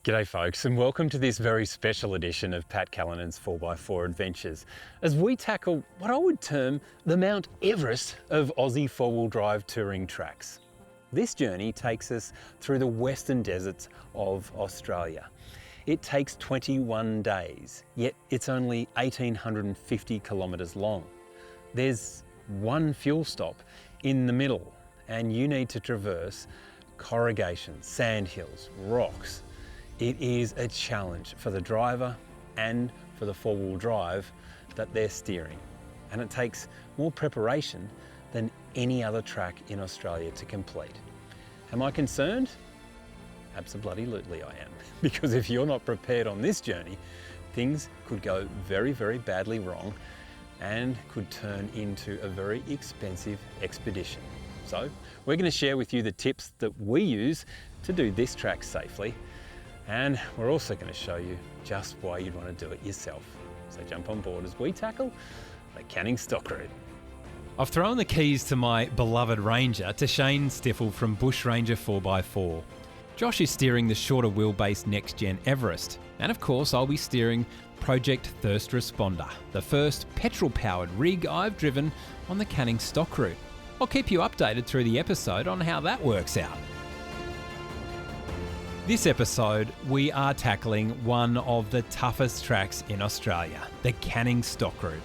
G'day folks, and welcome to this very special edition of Pat Callinan's 4x4 Adventures, as we tackle what I would term the Mount Everest of Aussie four-wheel drive touring tracks. This journey takes us through the western deserts of Australia. It takes 21 days, yet it's only 1,850 kilometres long. There's one fuel stop in the middle, and you need to traverse corrugations, sandhills, rocks. It is a challenge for the driver and for the four-wheel drive that they're steering. And it takes more preparation than any other track in Australia to complete. Am I concerned? Absolutely I am. Because if you're not prepared on this journey, things could go very, very badly wrong and could turn into a very expensive expedition. So we're going to share with you the tips that we use to do this track safely. And we're also going to show you just why you'd want to do it yourself. So jump on board as we tackle the Canning Stock Route. I've thrown the keys to my beloved Ranger to Shane Stiffel from Bush Ranger 4x4. Josh is steering the shorter wheelbase Next Gen Everest. And of course I'll be steering Project Thirst Responder, the first petrol-powered rig I've driven on the Canning Stock Route. I'll keep you updated through the episode on how that works out. This episode, we are tackling one of the toughest tracks in Australia, the Canning Stock Route.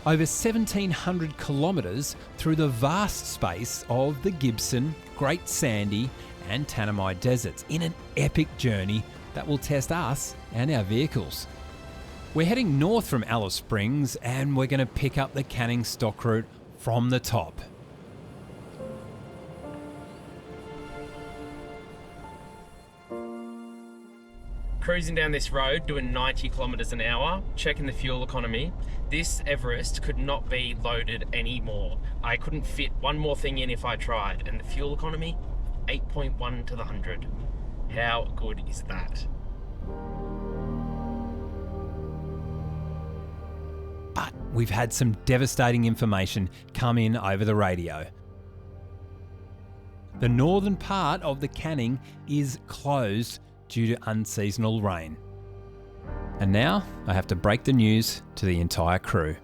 Over 1,700 kilometres through the vast space of the Gibson, Great Sandy and Tanami deserts in an epic journey that will test us and our vehicles. We're heading north from Alice Springs and we're going to pick up the Canning Stock Route from the top. Cruising down this road, doing 90 kilometres an hour, checking the fuel economy. This Everest could not be loaded anymore. I couldn't fit one more thing in if I tried. And the fuel economy, 8.1 to the 100. How good is that? But we've had some devastating information come in over the radio. The northern part of the Canning is closed due to unseasonal rain. And now I have to break the news to the entire crew.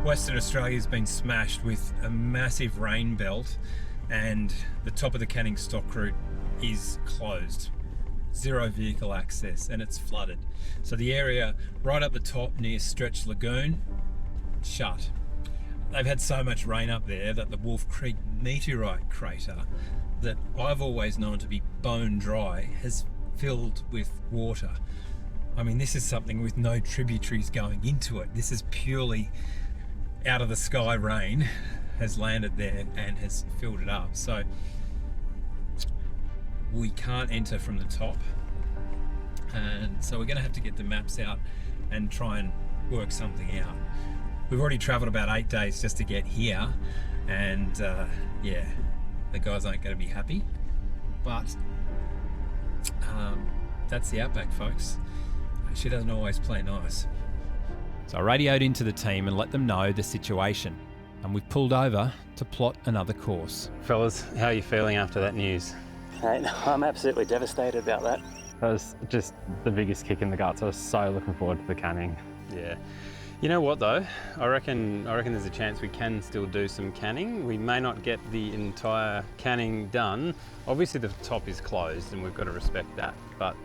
Western Australia's been smashed with a massive rain belt and the top of the Canning Stock Route is closed. Zero vehicle access and it's flooded. So the area right up the top near Stretch Lagoon, shut. They've had so much rain up there that the Wolf Creek meteorite crater that I've always known to be bone dry has filled with water. I mean, this is something with no tributaries going into it. This is purely out of the sky rain has landed there and has filled it up. So we can't enter from the top. And so we're gonna have to get the maps out and try and work something out. We've already traveled about 8 days just to get here. And yeah, the guys aren't going to be happy, but that's the outback, folks. She doesn't always play nice. So I radioed into the team and let them know the situation, and we've pulled over to plot another course. Fellas, how are you feeling after that news? Mate, I'm absolutely devastated about that. That was just the biggest kick in the guts. I was so looking forward to the Canning. Yeah. You know what though? I reckon there's a chance we can still do some canning. We may not get the entire canning done. Obviously the top is closed and we've got to respect that. But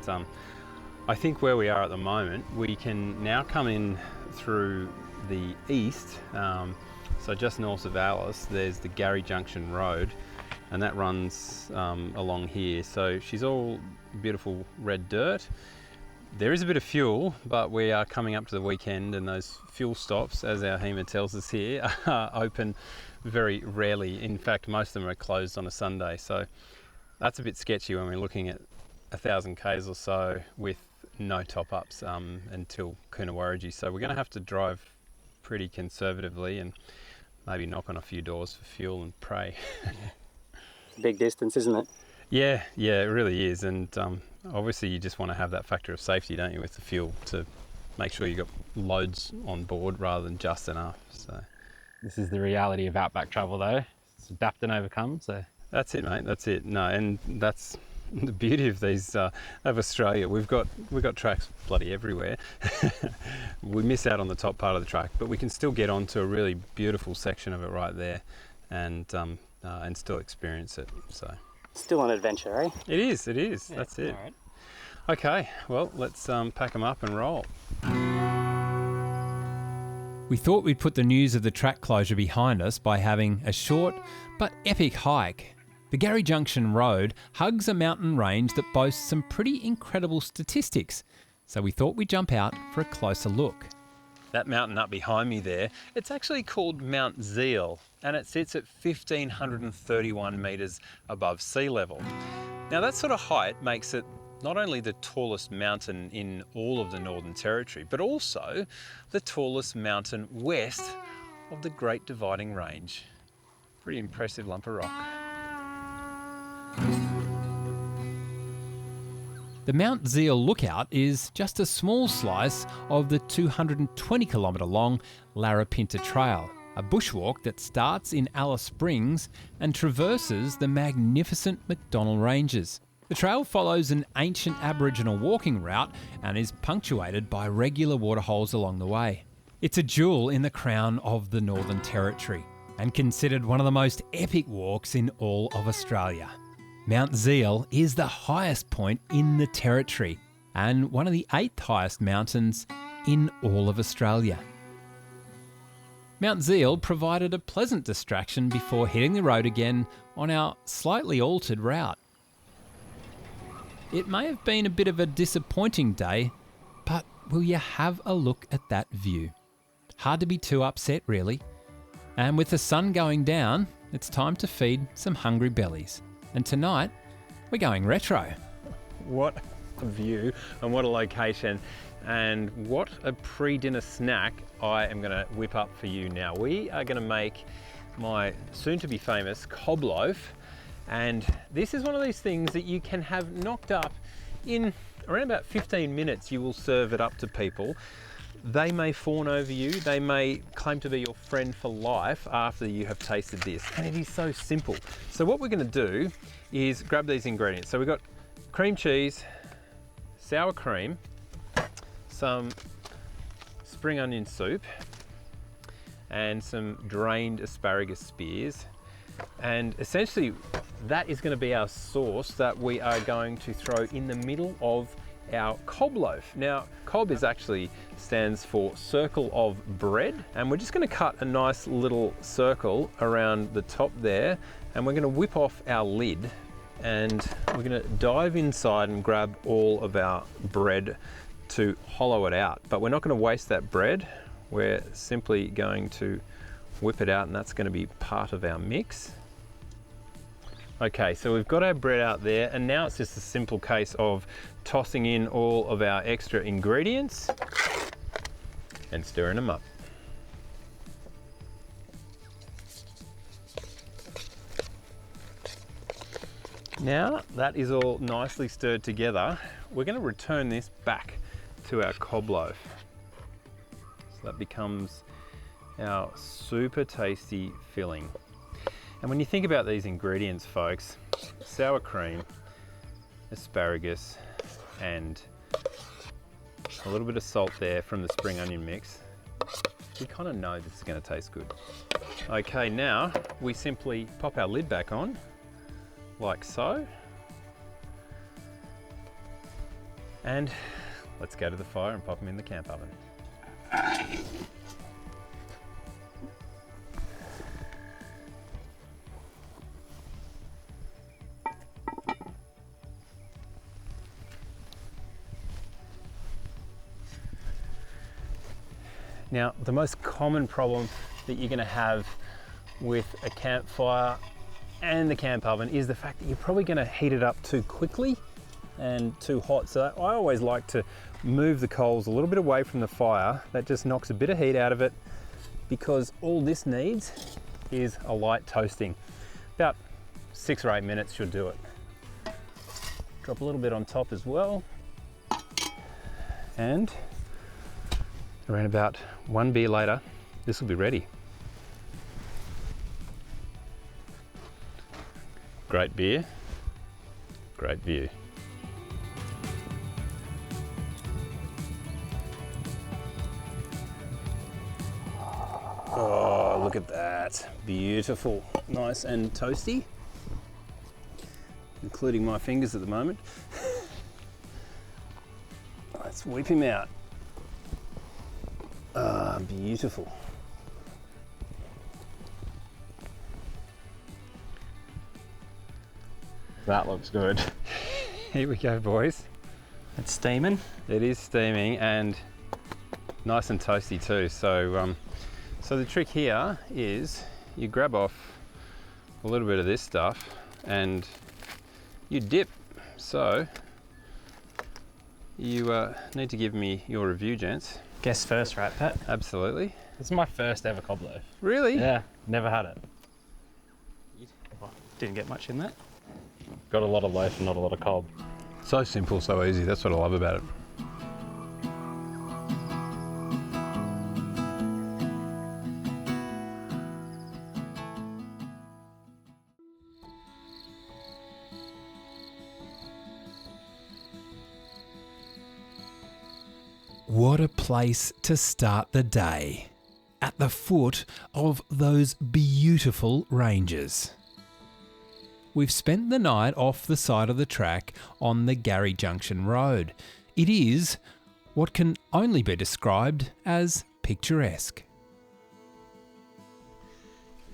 I think where we are at the moment, we can now come in through the east. So just north of Alice, there's the Gary Junction Road and that runs along here. So she's all beautiful red dirt. There is a bit of fuel, but we are coming up to the weekend and those fuel stops, as our HEMA tells us here, are open very rarely. In fact, most of them are closed on a Sunday. So that's a bit sketchy when we're looking at 1,000 Ks or so with no top-ups until Coonawarrigi. So we're going to have to drive pretty conservatively and maybe knock on a few doors for fuel and pray. It's a big distance, isn't it? Yeah, it really is. And obviously you just want to have that factor of safety, don't you, with the fuel to make sure you've got loads on board rather than just enough. So This is the reality of outback travel though. It's adapt and overcome, so. That's it, mate, that's it. No, and that's The beauty of these of Australia, we've got tracks bloody everywhere. We miss out on the top part of the track, but we can still get onto a really beautiful section of it right there, and still experience it. So Still an adventure, eh? it is. Yeah, that's it. All right. Okay, well, let's pack them up and roll. We thought we'd put the news of the track closure behind us by having a short but epic hike. The Gary Junction Road hugs a mountain range that boasts some pretty incredible statistics, so we thought we'd jump out for a closer look. That mountain up behind me there, it's actually called Mount Zeal, and it sits at 1,531 metres above sea level. Now that sort of height makes it not only the tallest mountain in all of the Northern Territory, but also the tallest mountain west of the Great Dividing Range. Pretty impressive lump of rock. The Mount Zeal Lookout is just a small slice of the 220 kilometre long Larapinta Trail, a bushwalk that starts in Alice Springs and traverses the magnificent McDonnell Ranges. The trail follows an ancient Aboriginal walking route and is punctuated by regular waterholes along the way. It's a jewel in the crown of the Northern Territory and considered one of the most epic walks in all of Australia. Mount Zeal is the highest point in the Territory and one of the 8th highest mountains in all of Australia. Mount Zeal provided a pleasant distraction before hitting the road again on our slightly altered route. It may have been a bit of a disappointing day, but will you have a look at that view? Hard to be too upset, really. And with the sun going down, it's time to feed some hungry bellies. And tonight, we're going retro. What a view and what a location, and what a pre-dinner snack I am going to whip up for you now. We are going to make my soon-to-be famous cob loaf. And this is one of these things that you can have knocked up in around about 15 minutes. You will serve it up to people. They may fawn over you. They may claim to be your friend for life after you have tasted this. And it is so simple. So what we're going to do is grab these ingredients. So we've got cream cheese, sour cream, some spring onion soup, and some drained asparagus spears. And essentially that is going to be our sauce that we are going to throw in the middle of our cob loaf. Now, cob actually stands for circle of bread, and we're just going to cut a nice little circle around the top there, and we're going to whip off our lid, and we're going to dive inside and grab all of our bread to hollow it out. But we're not going to waste that bread. We're simply going to whip it out, and that's going to be part of our mix. Okay, so we've got our bread out there, and now it's just a simple case of tossing in all of our extra ingredients and stirring them up. Now that is all nicely stirred together, we're going to return this back to our cob loaf. So that becomes our super tasty filling. And when you think about these ingredients, folks, sour cream, asparagus, and a little bit of salt there from the spring onion mix, you kind of know this is going to taste good. Okay, now we simply pop our lid back on, like so. And let's go to the fire and pop them in the camp oven. Now, the most common problem that you're going to have with a campfire and the camp oven is the fact that you're probably going to heat it up too quickly and too hot. So I always like to move the coals a little bit away from the fire. That just knocks a bit of heat out of it, because all this needs is a light toasting. About 6 or 8 minutes should do it. Drop a little bit on top as well. And around about 1 beer later, this will be ready. Great beer, Great view. Oh, look at that. Beautiful. Nice and toasty. Including my fingers at the moment. Let's whip him out. Ah, beautiful. That looks good. Here we go, boys. It's steaming. It is steaming and nice and toasty too. So, so the trick here is you grab off a little bit of this stuff and you dip. So you need to give me your review, gents. Guess first, right, Pat? Absolutely. This is my first ever cob loaf. Really? Yeah, never had it. Didn't get much in that. Got a lot of loaf and not a lot of cob. So simple, so easy. That's what I love about it. What a place to start the day, at the foot of those beautiful ranges. We've spent the night off the side of the track on the Garry Junction Road. It is what can only be described as picturesque.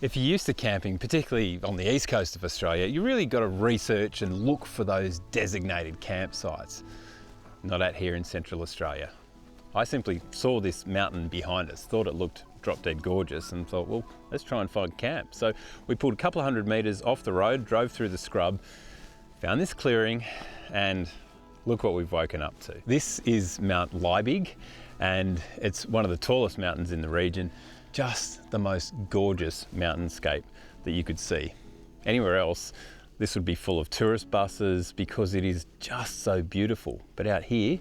If you're used to camping, particularly on the east coast of Australia, you really got to research and look for those designated campsites. Not out here in Central Australia. I simply saw this mountain behind us, thought it looked drop dead gorgeous and thought, well, let's try and find camp. So we pulled a couple of 100 metres off the road, drove through the scrub, found this clearing, and look what we've woken up to. This is Mount Liebig, and it's one of the tallest mountains in the region. Just the most gorgeous mountainscape that you could see. Anywhere else, this would be full of tourist buses because it is just so beautiful. But out here,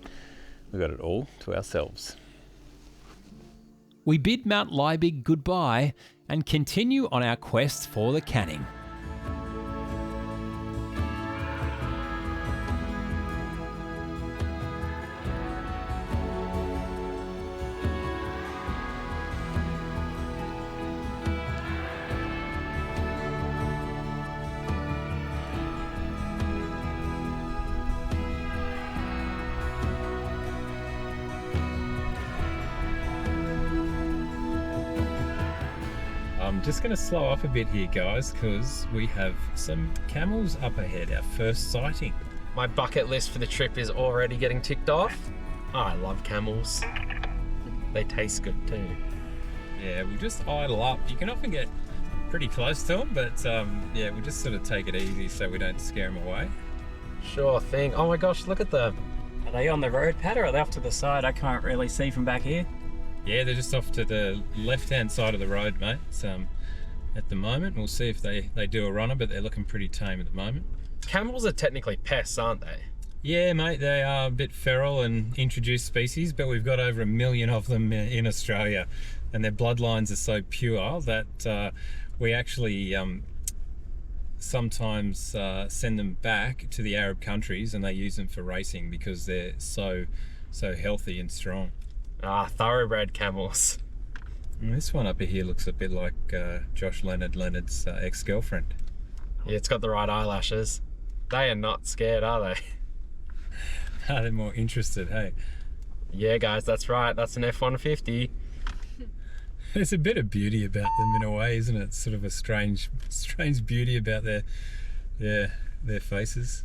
we've got it all to ourselves. We bid Mount Liebig goodbye and continue on our quest for the Canning. I'm just going to slow up a bit here, guys, because we have some camels up ahead, our first sighting. My bucket list for the trip is already getting ticked off. Oh, I love camels. They taste good too. Yeah, we'll just idle up. You can often get pretty close to them, but yeah, we'll just sort of take it easy so we don't scare them away. Sure thing. Oh my gosh, look at them. Are they on the road, Pat, or are they off to the side? I can't really see from back here. Yeah, they're just off to the left-hand side of the road, mate. At the moment, we'll see if they do a runner, but they're looking pretty tame at the moment. Camels are technically pests, aren't they? Yeah, mate, they are a bit feral and introduced species, but we've got over 1 million of them in Australia, and their bloodlines are so pure that we actually sometimes send them back to the Arab countries, and they use them for racing because they're so healthy and strong. Ah, thoroughbred camels. And this one up here looks a bit like Josh Leonard's ex-girlfriend. Yeah, it's got the right eyelashes. They are not scared, are they? They're more interested, hey? Yeah, guys, that's right. That's an F-150. There's a bit of beauty about them in a way, isn't it? Sort of a strange beauty about their faces.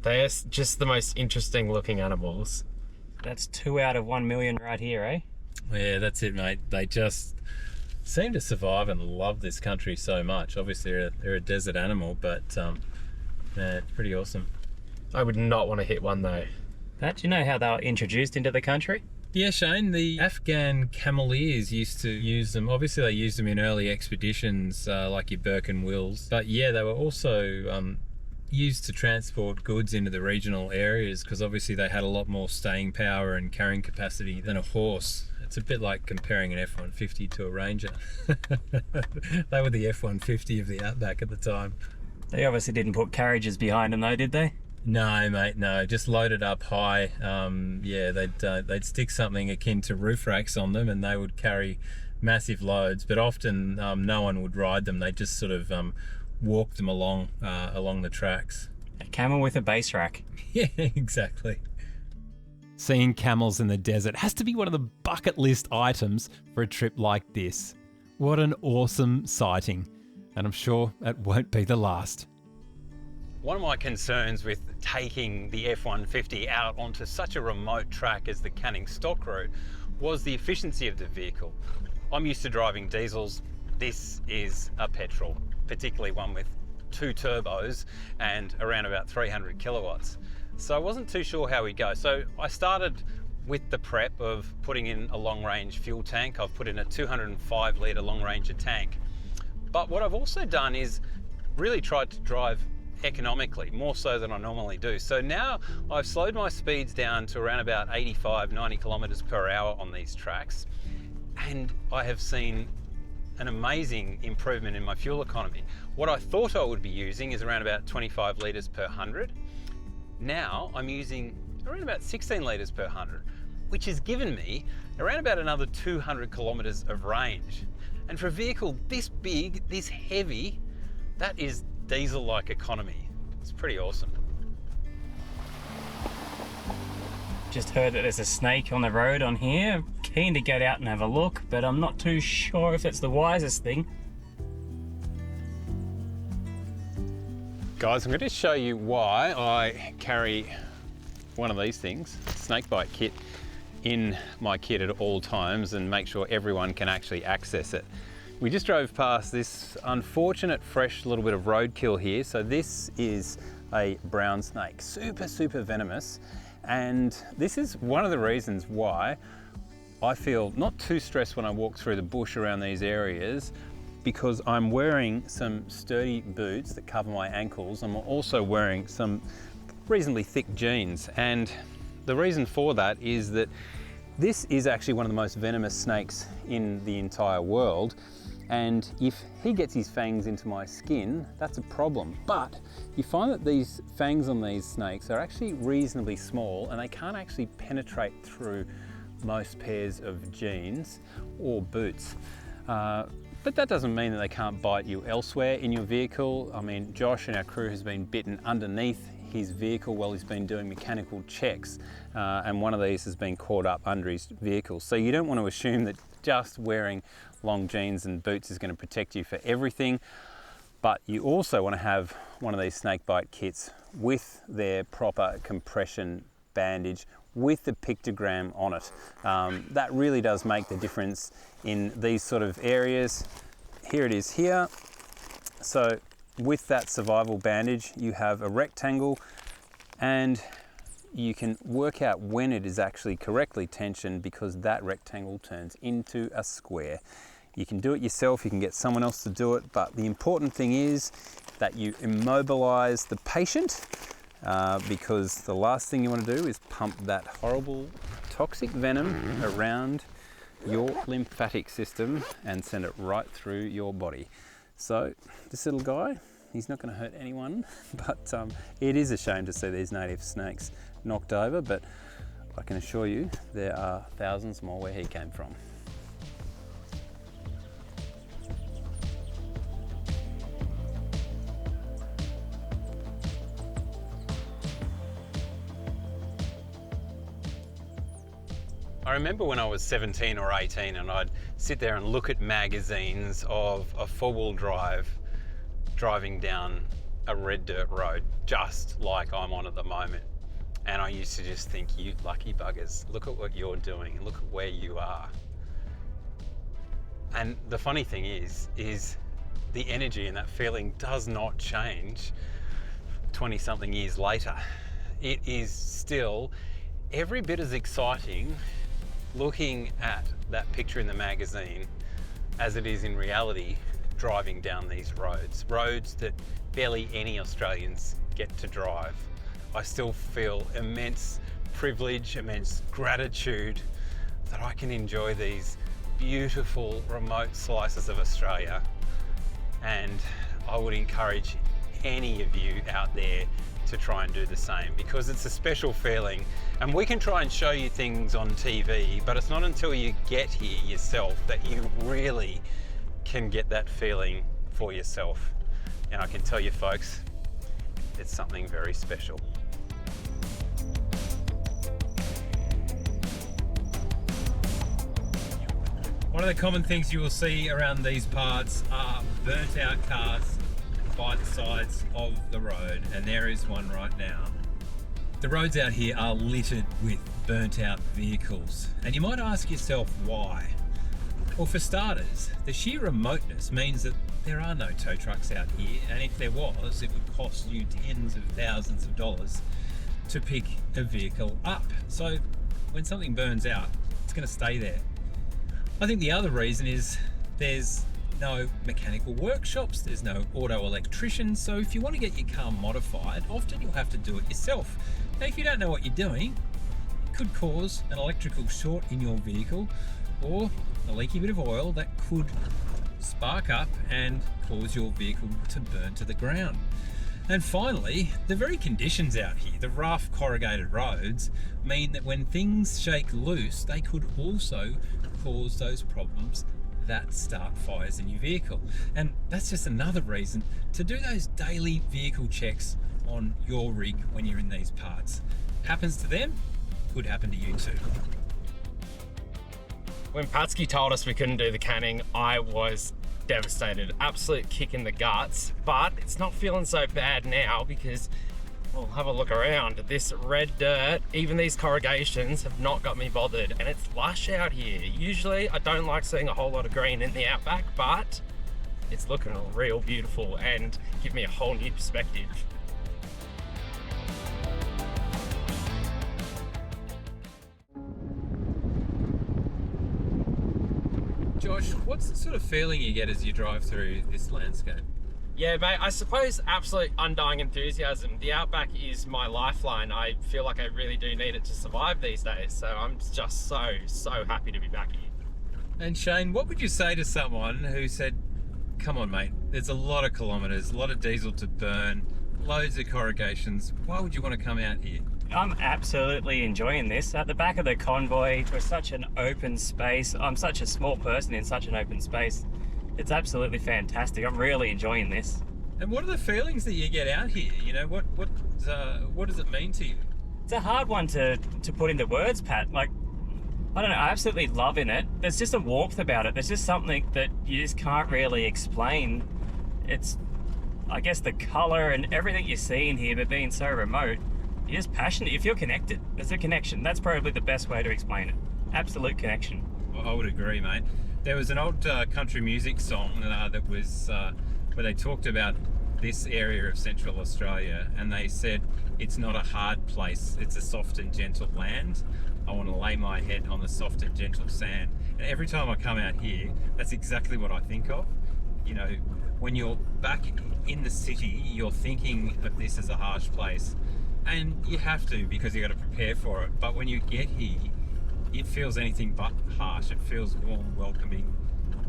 They are just the most interesting looking animals. That's 2 out of 1 million right here, eh? Yeah, that's it, mate. They just seem to survive and love this country so much. Obviously, they're a desert animal, but yeah, it's pretty awesome. I would not want to hit one though. Pat, do you know how they were introduced into the country? Yeah, Shane, the Afghan cameleers used to use them. Obviously, they used them in early expeditions like your Burke and Wills. But yeah, they were also used to transport goods into the regional areas because obviously they had a lot more staying power and carrying capacity than a horse. It's a bit like comparing an F-150 to a Ranger. They were the F-150 of the outback at the time. They obviously didn't put carriages behind them though, did they? No, mate, no. Just load it up high. Yeah, they'd stick something akin to roof racks on them, and they would carry massive loads. But often, no one would ride them. They just sort of walk them along the tracks. A camel with a base rack. Yeah, exactly. Seeing camels in the desert has to be one of the bucket list items for a trip like this. What an awesome sighting, and I'm sure it won't be the last. One of my concerns with taking the F-150 out onto such a remote track as the Canning Stock Route was the efficiency of the vehicle. I'm used to driving diesels. This is a petrol, particularly one with 2 turbos and around about 300 kilowatts. So I wasn't too sure how we'd go. So I started with the prep of putting in a long-range fuel tank. I've put in a 205 litre long-ranger tank. But what I've also done is really tried to drive economically, more so than I normally do. So now I've slowed my speeds down to around about 85, 90 kilometers per hour on these tracks. And I have seen an amazing improvement in my fuel economy. What I thought I would be using is around about 25 litres per 100. Now I'm using around about 16 litres per 100, which has given me around about another 200 kilometres of range. And for a vehicle this big, this heavy, that is diesel-like economy. It's pretty awesome. Just heard that there's a snake on the road on here. Keen to get out and have a look, but I'm not too sure if it's the wisest thing. Guys, I'm going to show you why I carry one of these things, snakebite kit, in my kit at all times and make sure everyone can actually access it. We just drove past this unfortunate fresh little bit of roadkill here. So this is a brown snake, super venomous. And this is one of the reasons why I feel not too stressed when I walk through the bush around these areas, because I'm wearing some sturdy boots that cover my ankles. I'm also wearing some reasonably thick jeans. And the reason for that is that this is actually one of the most venomous snakes in the entire world. And if he gets his fangs into my skin, that's a problem. But you find that these fangs on these snakes are actually reasonably small and they can't actually penetrate through most pairs of jeans or boots. But that doesn't mean that they can't bite you elsewhere in your vehicle. I mean, Josh and our crew has been bitten underneath his vehicle while he's been doing mechanical checks, and one of these has been caught up under his vehicle. So you don't want to assume that just wearing long jeans and boots is going to protect you for everything, but you also want to have one of these snakebite kits with their proper compression bandage with the pictogram on it. That really does make the difference in these sort of areas. Here it is here. So with that survival bandage, you have a rectangle and you can work out when it is actually correctly tensioned, because that rectangle turns into a square. You can do it yourself, you can get someone else to do it, but the important thing is that you immobilize the patient, because the last thing you want to do is pump that horrible toxic venom around your lymphatic system and send it right through your body. So this little guy, he's not going to hurt anyone, but it is a shame to see these native snakes knocked over, but I can assure you there are thousands more where he came from. I remember when I was 17 or 18 and I'd sit there and look at magazines of a four-wheel drive driving down a red dirt road, just like I'm on at the moment. And I used to just think, you lucky buggers, look at what you're doing and look at where you are. And the funny thing is the energy and that feeling does not change 20-something years later. It is still every bit as exciting looking at that picture in the magazine as it is in reality driving down these roads that barely any Australians get to drive. I still feel immense privilege, immense gratitude that I can enjoy these beautiful remote slices of Australia, and I would encourage any of you out there to try and do the same, because it's a special feeling, and we can try and show you things on TV, but it's not until you get here yourself that you really can get that feeling for yourself. And I can tell you folks, it's something very special. One of the common things you will see around these parts are burnt out cars by the sides of the road, and there is one right now. The roads out here are littered with burnt out vehicles, and you might ask yourself why. Well, for starters, the sheer remoteness means that there are no tow trucks out here, and if there was, it would cost you tens of thousands of dollars to pick a vehicle up. So when something burns out, it's going to stay there. I think the other reason is there's no mechanical workshops, there's no auto electricians, so if you want to get your car modified, often you'll have to do it yourself. Now, if you don't know what you're doing, it could cause an electrical short in your vehicle, or a leaky bit of oil that could spark up and cause your vehicle to burn to the ground. And finally, the very conditions out here, the rough corrugated roads, mean that when things shake loose, they could also cause those problems that start fires in your vehicle. And that's just another reason to do those daily vehicle checks on your rig when you're in these parts. Happens to them, could happen to you too. When Patsky told us we couldn't do the canning, I was devastated, absolute kick in the guts, but it's not feeling so bad now because we'll have a look around. This red dirt, even these corrugations have not got me bothered, and it's lush out here. Usually I don't like seeing a whole lot of green in the outback, but it's looking real beautiful and give me a whole new perspective. Josh, what's the sort of feeling you get as you drive through this landscape? Yeah, mate, I suppose absolute undying enthusiasm. The outback is my lifeline. I feel like I really do need it to survive these days. So I'm just so happy to be back here. And Shane, what would you say to someone who said, come on mate, there's a lot of kilometres, a lot of diesel to burn, loads of corrugations, why would you want to come out here? I'm absolutely enjoying this. At the back of the convoy, we're such an open space. I'm such a small person in such an open space. It's absolutely fantastic. I'm really enjoying this. And what are the feelings that you get out here? You know, what does it mean to you? It's a hard one to put into words, Pat. Like, I don't know, I absolutely love in it. There's just a warmth about it. There's just something that you just can't really explain. It's, I guess, the colour and everything you see in here, but being so remote, you're just passionate. You feel connected. There's a connection. That's probably the best way to explain it. Absolute connection. Well, I would agree, mate. There was an old country music song that was where they talked about this area of Central Australia, and they said it's not a hard place, it's a soft and gentle land. I want to lay my head on the soft and gentle sand. And every time I come out here, that's exactly what I think of. You know, when you're back in the city, you're thinking of this as a harsh place, and you have to, because you got to prepare for it. But when you get here, it feels anything but harsh. It feels warm, welcoming.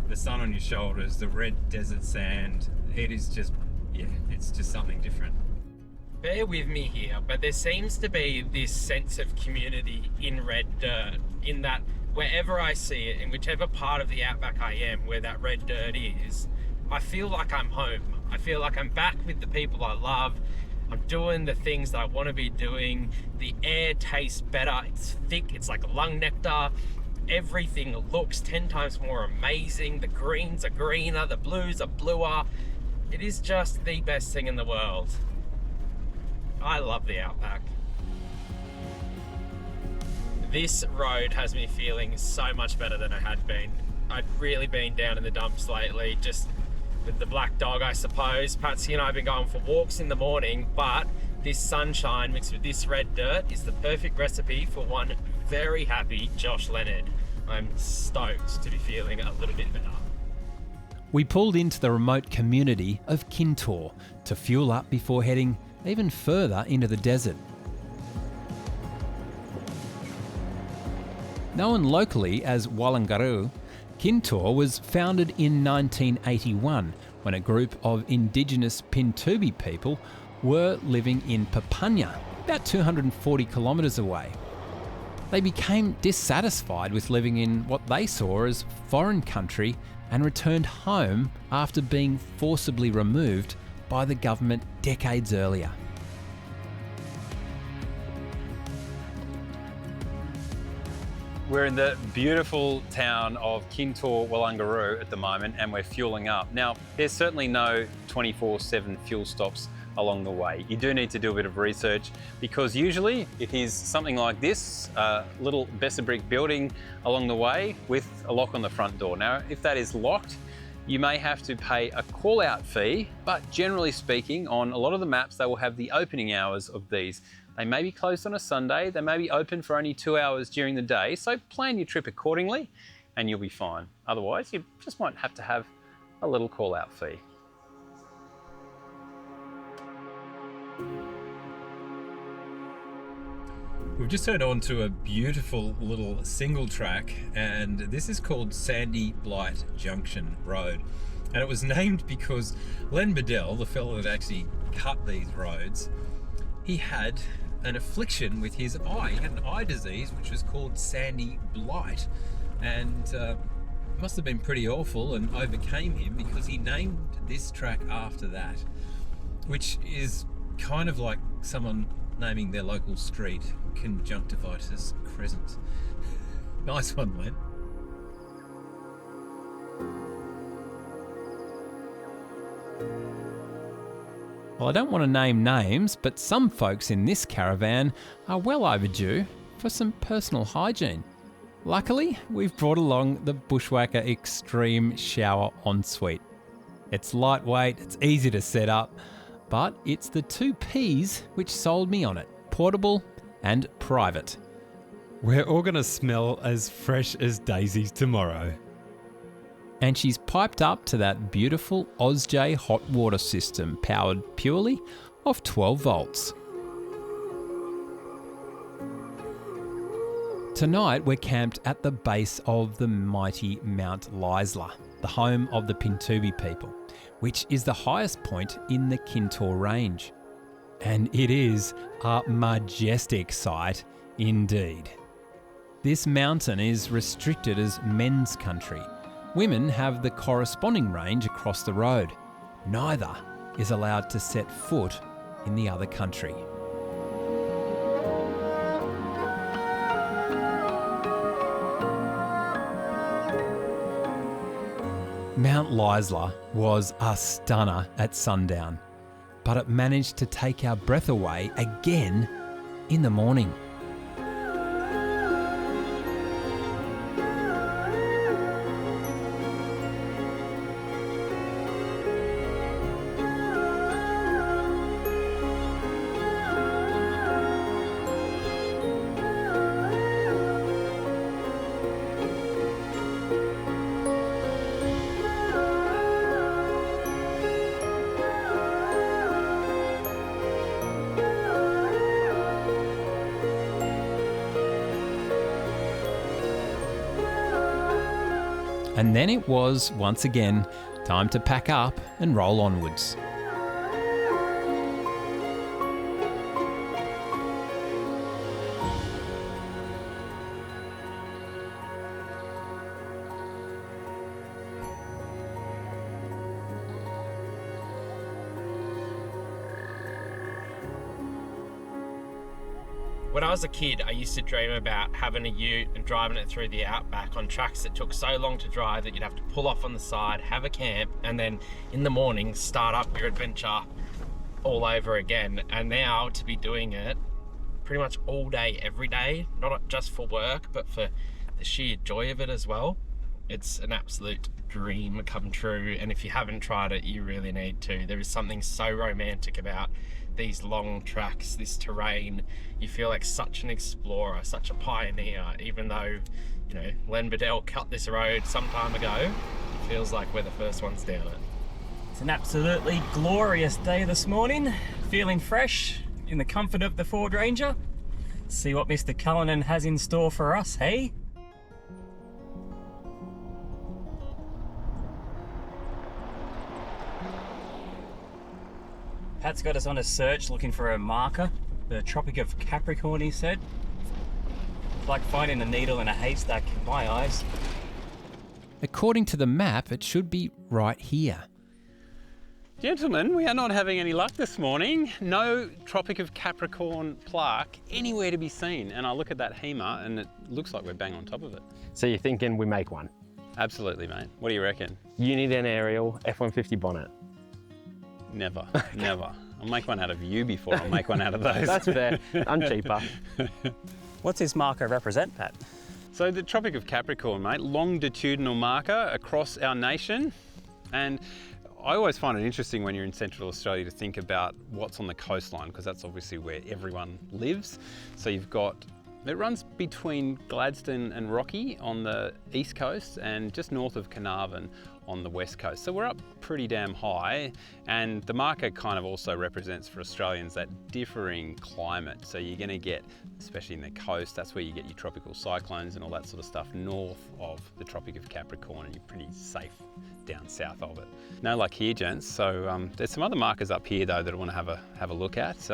The sun on your shoulders, the red desert sand. It is just, yeah, it's just something different. Bear with me here, but there seems to be this sense of community in red dirt, in that wherever I see it, in whichever part of the outback I am where that red dirt is, I feel like I'm home. I feel like I'm back with the people I love. I'm doing the things that I want to be doing. The air tastes better. It's thick. It's like lung nectar. Everything looks 10 times more amazing. The greens are greener. The blues are bluer. It is just the best thing in the world. I love the outback. This road has me feeling so much better than I had been. I'd really been down in the dumps lately, just with the black dog, I suppose. Patsy and I have been going for walks in the morning, but this sunshine mixed with this red dirt is the perfect recipe for one very happy Josh Leonard. I'm stoked to be feeling a little bit better. We pulled into the remote community of Detour to fuel up before heading even further into the desert. Known locally as Wallangaru, Detour was founded in 1981 when a group of indigenous Pintubi people were living in Papunya, about 240 kilometres away. They became dissatisfied with living in what they saw as foreign country and returned home after being forcibly removed by the government decades earlier. We're in the beautiful town of Kintor Wallangaroo at the moment, and we're fueling up. Now, there's certainly no 24/7 fuel stops along the way. You do need to do a bit of research because usually it is something like this, a little Besser brick building along the way with a lock on the front door. Now, if that is locked, you may have to pay a call-out fee, but generally speaking, on a lot of the maps, they will have the opening hours of these. They may be closed on a Sunday, they may be open for only 2 hours during the day, so plan your trip accordingly and you'll be fine. Otherwise, you just might have to have a little call-out fee. We've just turned on to a beautiful little single track, and this is called Sandy Blight Junction Road. And it was named because Len Bedell, the fellow that actually cut these roads, he had an affliction with his eye. He had an eye disease which was called Sandy Blight, and must have been pretty awful and overcame him because he named this track after that, which is kind of like someone naming their local street Conjunctivitis Crescent. Nice one, Len. Well, I don't want to name names, but some folks in this caravan are well overdue for some personal hygiene. Luckily, we've brought along the Bushwhacker Extreme Shower Ensuite. It's lightweight, it's easy to set up, but it's the two P's which sold me on it: portable and private. We're all going to smell as fresh as daisies tomorrow. And she's piped up to that beautiful Ozj hot water system powered purely off 12 volts. Tonight we're camped at the base of the mighty Mount Leisler, the home of the Pintubi people, which is the highest point in the Kintor Range. And it is a majestic sight indeed. This mountain is restricted as men's country. Women have the corresponding range across the road. Neither is allowed to set foot in the other country. Mount Leisler was a stunner at sundown, but it managed to take our breath away again in the morning. And then it was, once again, time to pack up and roll onwards. When I was a kid, I used to dream about having a ute and driving it through the outback on tracks that took so long to drive that you'd have to pull off on the side, have a camp, and then in the morning start up your adventure all over again. And now to be doing it pretty much all day, every day, not just for work, but for the sheer joy of it as well. It's an absolute dream come true, and if you haven't tried it, you really need to. There is something so romantic about these long tracks, this terrain. You feel like such an explorer, such a pioneer, even though, you know, Len Bedell cut this road some time ago. It feels like we're the first ones down it. It's an absolutely glorious day this morning, feeling fresh in the comfort of the Ford Ranger. See what Mr. Callinan has in store for us, hey? Pat's got us on a search looking for a marker. The Tropic of Capricorn, he said. It's like finding a needle in a haystack in my eyes. According to the map, it should be right here. Gentlemen, we are not having any luck this morning. No Tropic of Capricorn plaque anywhere to be seen. And I look at that HEMA and it looks like we're bang on top of it. So you're thinking we make one? Absolutely, mate. What do you reckon? You need an aerial F-150 bonnet. Never, never. I'll make one out of you before I'll make one out of those. That's fair. I'm cheaper. What's this marker represent, Pat? So the Tropic of Capricorn, mate, longitudinal marker across our nation. And I always find it interesting when you're in Central Australia to think about what's on the coastline, because that's obviously where everyone lives. So you've got, it runs between Gladstone and Rocky on the east coast and just north of Carnarvon on the west coast. So we're up pretty damn high, and the marker kind of also represents for Australians that differing climate. So you're going to get, especially in the coast, that's where you get your tropical cyclones and all that sort of stuff north of the Tropic of Capricorn, and you're pretty safe down south of it. No luck here, gents. So there's some other markers up here though that I want to have a look at.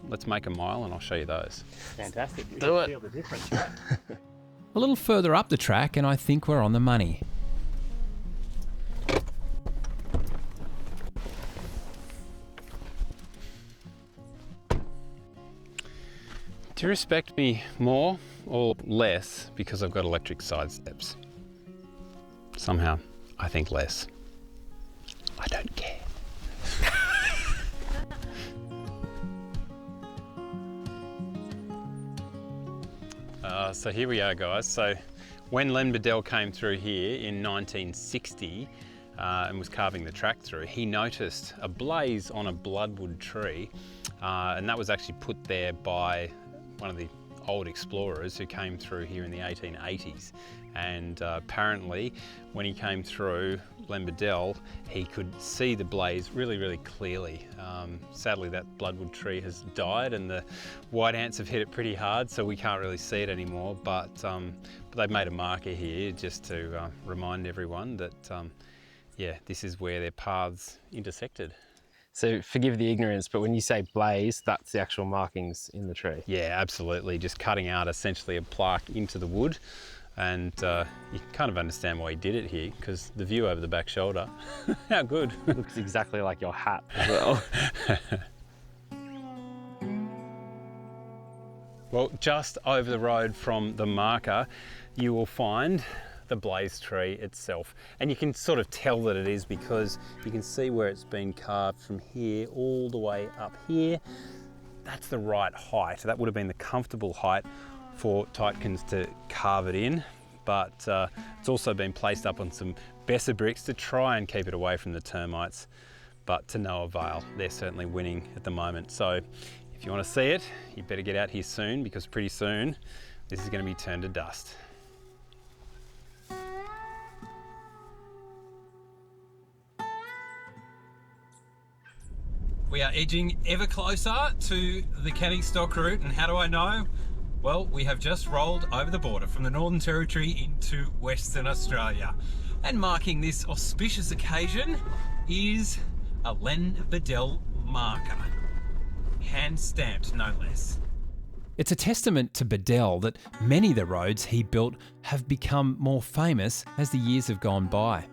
Let's make a mile and I'll show you those. Fantastic. You Do can it. feel the difference, right? A little further up the track and I think we're on the money. Do you respect me more or less because I've got electric side steps? Somehow, I think less. I don't care. So here we are, guys. So when Len Bedell came through here in 1960 and was carving the track through, he noticed a blaze on a bloodwood tree, and that was actually put there by one of the old explorers who came through here in the 1880s. And apparently when he came through, Len Bedell, he could see the blaze really, really clearly. Sadly, that bloodwood tree has died and the white ants have hit it pretty hard, so we can't really see it anymore. But they've made a marker here just to remind everyone that, yeah, this is where their paths intersected. So forgive the ignorance, but when you say blaze, that's the actual markings in the tree. Yeah, absolutely. Just cutting out essentially a plaque into the wood. And you can kind of understand why he did it here, because the view over the back shoulder, how good. Looks exactly like your hat as well. Well, just over the road from the marker, you will find the blaze tree itself. And you can sort of tell that it is because you can see where it's been carved from here all the way up here. That's the right height. That would have been the comfortable height for Tytkins to carve it in, but it's also been placed up on some Besser bricks to try and keep it away from the termites, but to no avail. They're certainly winning at the moment. So if you want to see it, you better get out here soon, because pretty soon this is going to be turned to dust. We are edging ever closer to the Canning Stock route, and how do I know? Well, we have just rolled over the border from the Northern Territory into Western Australia. And marking this auspicious occasion is a Len Bedell marker. Hand stamped, no less. It's a testament to Bedell that many of the roads he built have become more famous as the years have gone by.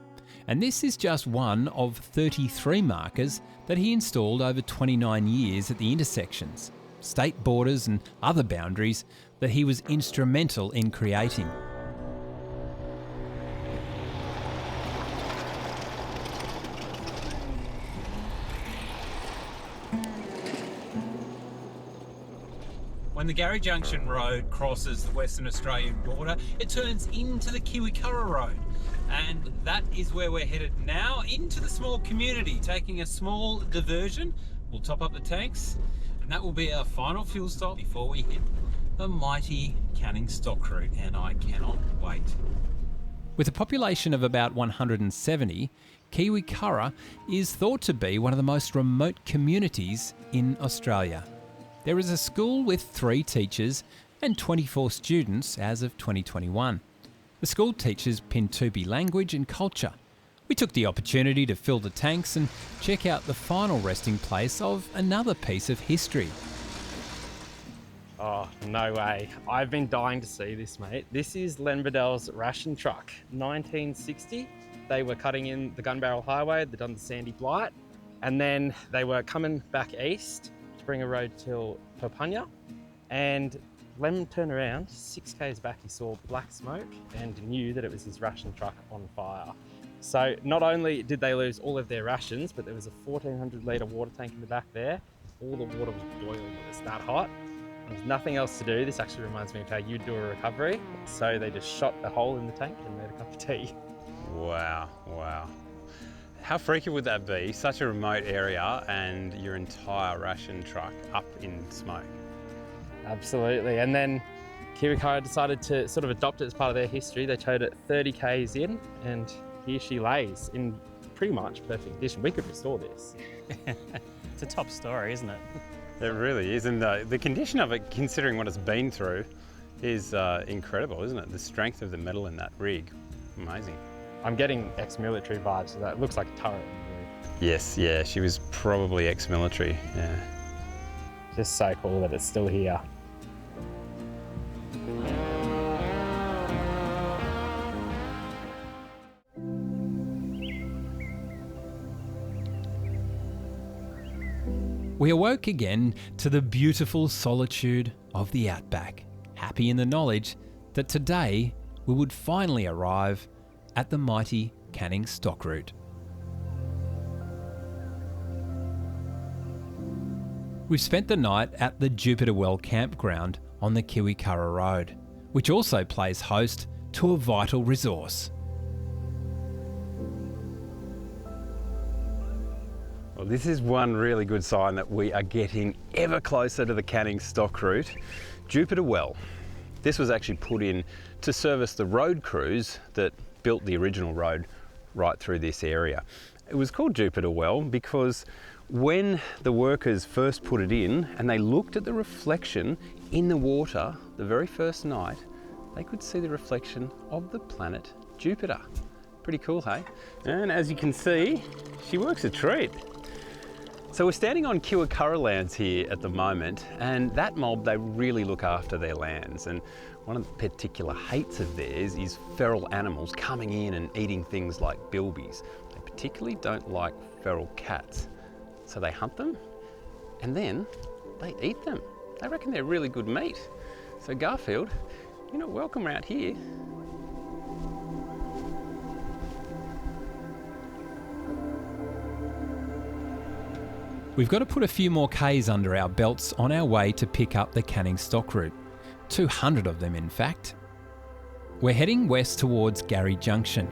And this is just one of 33 markers that he installed over 29 years at the intersections, state borders and other boundaries that he was instrumental in creating. When the Gary Junction Road crosses the Western Australian border, it turns into the Kiwikura Road. And that is where we're headed now, into the small community, taking a small diversion. We'll top up the tanks, and that will be our final fuel stop before we hit the mighty Canning Stock route, and I cannot wait. With a population of about 170, Kiwikura is thought to be one of the most remote communities in Australia. There is a school with 3 teachers and 24 students as of 2021. The school teaches Pintupi language and culture, We took the opportunity to fill the tanks and check out the final resting place of another piece of history. Oh, no way. I've been dying to see this, mate. This is Len Bedell's ration truck, 1960. They were cutting in the Gun Barrel Highway, they'd done the Sandy Blight, and then they were coming back east to bring a road till Papanya. And Len turned around, 6 k's back, he saw black smoke and knew that it was his ration truck on fire. So not only did they lose all of their rations, but there was a 1,400 litre water tank in the back there. All the water was boiling, it was that hot. There was nothing else to do. This actually reminds me of how you do a recovery. So they just shot a hole in the tank and made a cup of tea. Wow, wow. How freaky would that be? Such a remote area and your entire ration truck up in smoke. Absolutely. And then Kiwikara decided to sort of adopt it as part of their history. They towed it 30 k's in, and here she lays in pretty much perfect condition. We could restore this. It's a top story, isn't it? It really is, and the condition of it, considering what it's been through, is incredible, isn't it? The strength of the metal in that rig, amazing. I'm getting ex-military vibes, so that looks like a turret. Yes, yeah, she was probably ex-military, yeah. Just so cool that it's still here. We awoke again to the beautiful solitude of the outback, happy in the knowledge that today we would finally arrive at the mighty Canning stock route. We've spent the night at the Jupiter Well campground on the Kiwikara Road, which also plays host to a vital resource. Well, this is one really good sign that we are getting ever closer to the Canning stock route, Jupiter Well. This was actually put in to service the road crews that built the original road right through this area. It was called Jupiter Well because when the workers first put it in and they looked at the reflection in the water the very first night, they could see the reflection of the planet Jupiter. Pretty cool, hey? And as you can see, she works a treat. So we're standing on Kiwikara lands here at the moment, and that mob, they really look after their lands. And one of the particular hates of theirs is feral animals coming in and eating things like bilbies. They particularly don't like feral cats. So they hunt them and then they eat them. They reckon they're really good meat. So Garfield, you're not welcome around here. We've got to put a few more Ks under our belts on our way to pick up the Canning stock route. 200 of them, in fact. We're heading west towards Garry Junction.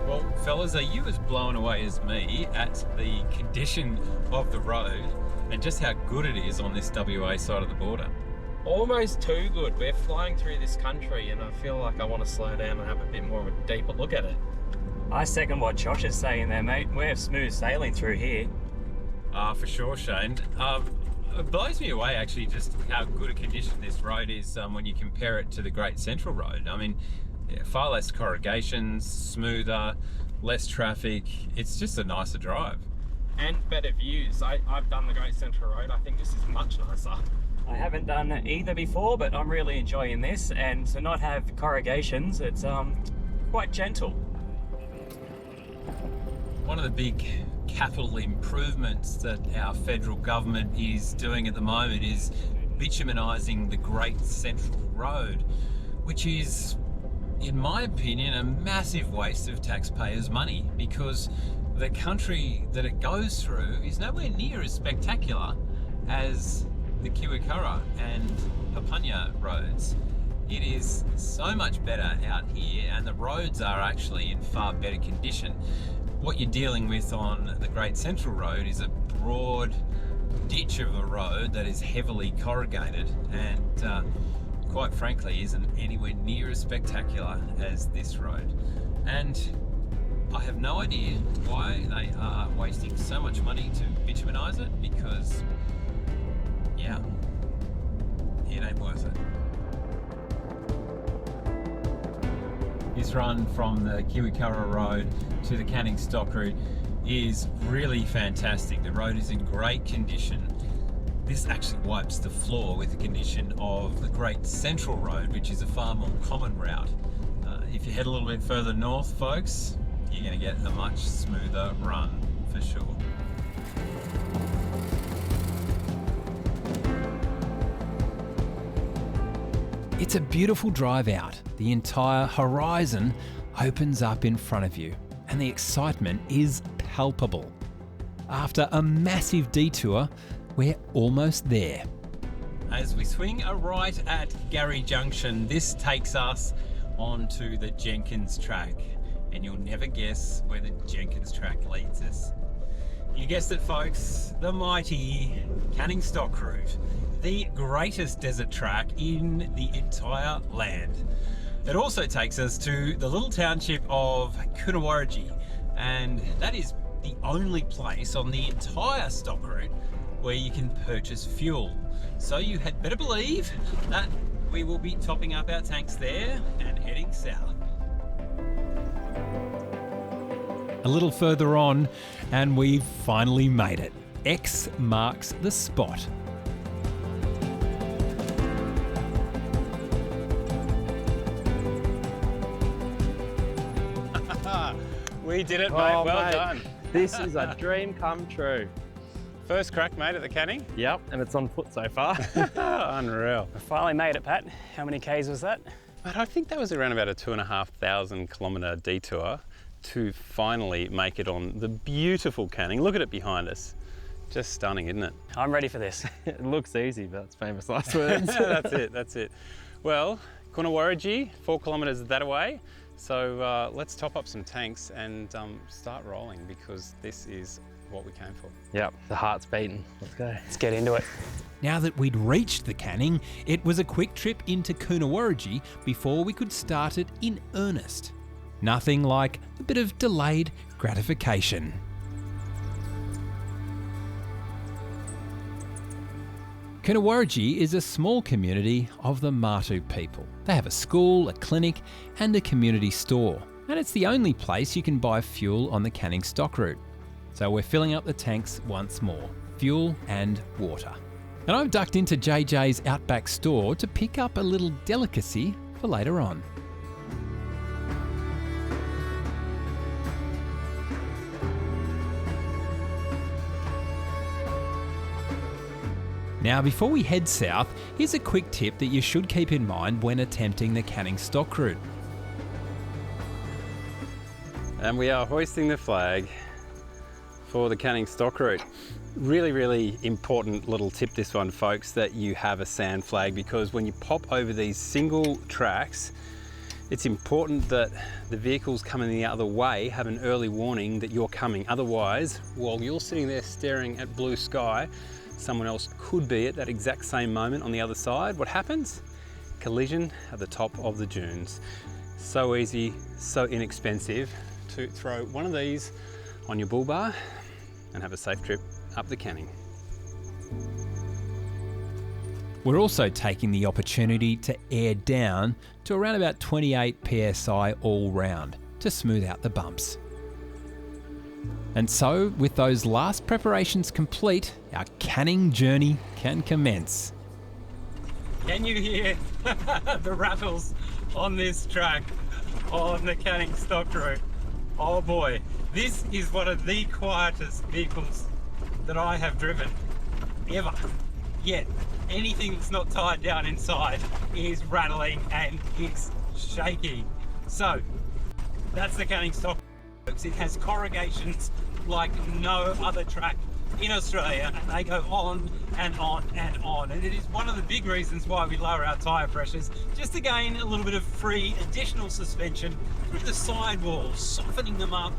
Well, fellas, are you as blown away as me at the condition of the road and just how good it is on this WA side of the border? Almost too good. We're flying through this country and I feel like I want to slow down and have a bit more of a deeper look at it. I second what Josh is saying there, mate. We're smooth sailing through here. For sure, Shane. It blows me away actually just how good a condition this road is when you compare it to the Great Central Road. I mean, far less corrugations, smoother, less traffic. It's just a nicer drive. And better views. I've done the Great Central Road. I think this is much nicer. I haven't done either before, but I'm really enjoying this. And to not have corrugations, it's quite gentle. One of the big capital improvements that our federal government is doing at the moment is bitumenising the Great Central Road, which is, in my opinion, a massive waste of taxpayers' money because the country that it goes through is nowhere near as spectacular as the Kiwikara and Papanya roads. It is so much better out here and the roads are actually in far better condition. What you're dealing with on the Great Central Road is a broad ditch of a road that is heavily corrugated and quite frankly isn't anywhere near as spectacular as this road. And I have no idea why they are wasting so much money to bitumenise it because, yeah, it ain't worth it. this run from the Kiwikara Road to the Canning Stock Route is really fantastic. The road is in great condition. This actually wipes the floor with the condition of the Great Central Road, which is a far more common route. If you head a little bit further north, folks, you're going to get a much smoother run for sure. It's a beautiful drive out. The entire horizon opens up in front of you, and the excitement is palpable. After a massive detour, we're almost there. As we swing a right at Gary Junction, this takes us onto the Jenkins track, and you'll never guess where the Jenkins track leads us. You guessed it, folks, the mighty Canning Stock Route, the greatest desert track in the entire land. It also takes us to the little township of Coonawarrigi, and that is the only place on the entire stock route where you can purchase fuel. So you had better believe that we will be topping up our tanks there and heading south. A little further on, and we've finally made it. X marks the spot. We did it, mate. Oh, Well mate. done. This is a dream come true. First crack, mate, at the Canning. Yep, and it's on foot so far. Unreal. We finally made it, Pat. How many Ks was that? But I think that was around about a 2,500 kilometre detour to finally make it on the beautiful Canning. Look at it behind us. Just stunning, isn't it? I'm ready for this. It looks easy, but it's famous last words. That's it. Well, Coonawarrigi, 4 kilometres that away. So let's top up some tanks and start rolling, because this is what we came for. Yep, the heart's beating. Let's go. Let's get into it. Now that we'd reached the Canning, it was a quick trip into Coonawarrigi before we could start it in earnest. Nothing like a bit of delayed gratification. Coonawarrigi is a small community of the Matu people. They have a school, a clinic and a community store. And it's the only place you can buy fuel on the Canning Stock Route. So we're filling up the tanks once more, fuel and water. And I've ducked into JJ's Outback store to pick up a little delicacy for later on. Now, before we head south, here's a quick tip that you should keep in mind when attempting the Canning Stock Route. And we are hoisting the flag for the Canning Stock Route. Really important little tip, this one, folks, that you have a sand flag, because when you pop over these single tracks, it's important that the vehicles coming the other way have an early warning that you're coming. Otherwise, while you're sitting there staring at blue sky, someone else could be at that exact same moment on the other side. What happens? Collision at the top of the dunes. So easy, so inexpensive to throw one of these on your bull bar and have a safe trip up the Canning. We're also taking the opportunity to air down to around about 28 psi all round to smooth out the bumps. And so, with those last preparations complete, our Canning journey can commence. Can you hear the rattles on this track on the Canning Stock Route? Oh boy, this is one of the quietest vehicles that I have driven ever. Yet anything that's not tied down inside is rattling and it's shaking. So that's the Canning Stock. It has corrugations like no other track in Australia, and they go on and on and on. And it is one of the big reasons why we lower our tyre pressures, just to gain a little bit of free additional suspension through the sidewalls, softening them up,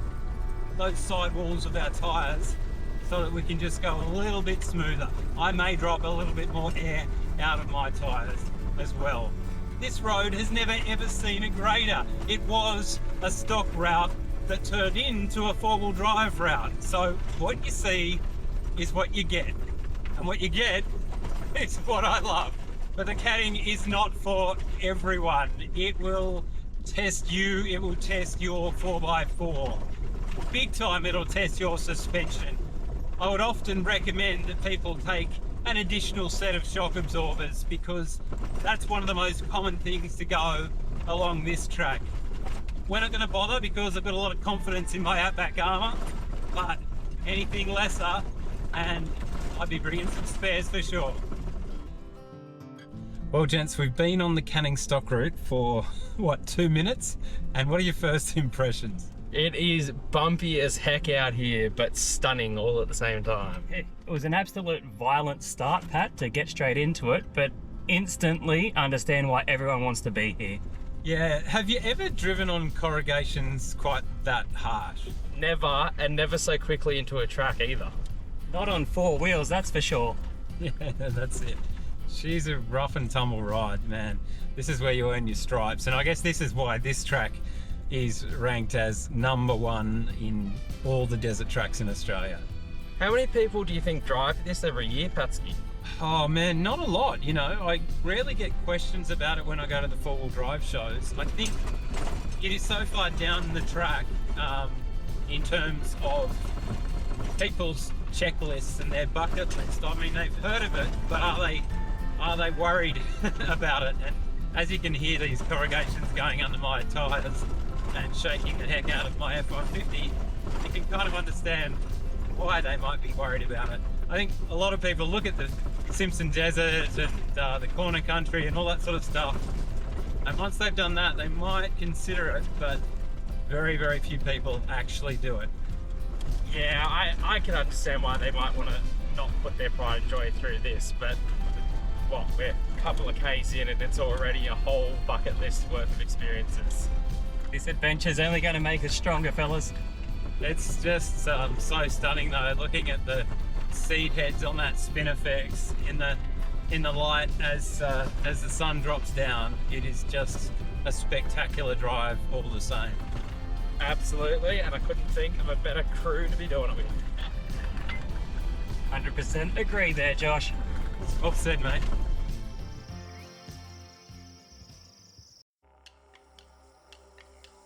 those sidewalls of our tyres, so that we can just go a little bit smoother. I may drop a little bit more air out of my tyres as well. This road has never ever seen a grader. It was a stock route that turned into a four-wheel drive route. So what you see is what you get. And what you get is what I love. But the Canning is not for everyone. It will test you, it will test your 4x4. Big time, it'll test your suspension. I would often recommend that people take an additional set of shock absorbers because that's one of the most common things to go along this track. We're not going to bother because I've got a lot of confidence in my Outback armour, but anything lesser and I'd be bringing some spares for sure. Well gents, we've been on the Canning stock route for what, 2 minutes? And what are your first impressions? It is bumpy as heck out here, but stunning all at the same time. It was an absolute violent start, Pat, to get straight into it, but instantly understand why everyone wants to be here. Yeah, have you ever driven on corrugations quite that harsh? Never, and never so quickly into a track either. Not on 4 wheels, that's for sure. Yeah, that's it. She's a rough and tumble ride, man. This is where you earn your stripes, and I guess this is why this track is ranked as #1 in all the desert tracks in Australia. How many people do you think drive this every year, Patsky? Oh man, not a lot, you know. I rarely get questions about it when I go to the four-wheel drive shows. I think it is so far down the track in terms of people's checklists and their bucket list. I mean, they've heard of it, but are they worried about it? And as you can hear these corrugations going under my tyres and shaking the heck out of my F-150, you can kind of understand why they might be worried about it. I think a lot of people look at the Simpson Desert and the corner country and all that sort of stuff, and once they've done that they might consider it, but very, very few people actually do it. Yeah, I can understand why they might want to not put their pride and joy through this, but what, we're a couple of Ks in and it's already a whole bucket list worth of experiences. This adventure's only going to make us stronger, fellas. It's just so stunning though, looking at the seed heads on that Spinifex in the light as the sun drops down. It is just a spectacular drive all the same. Absolutely, and I couldn't think of a better crew to be doing it with. 100% agree there, Josh. Well said, mate.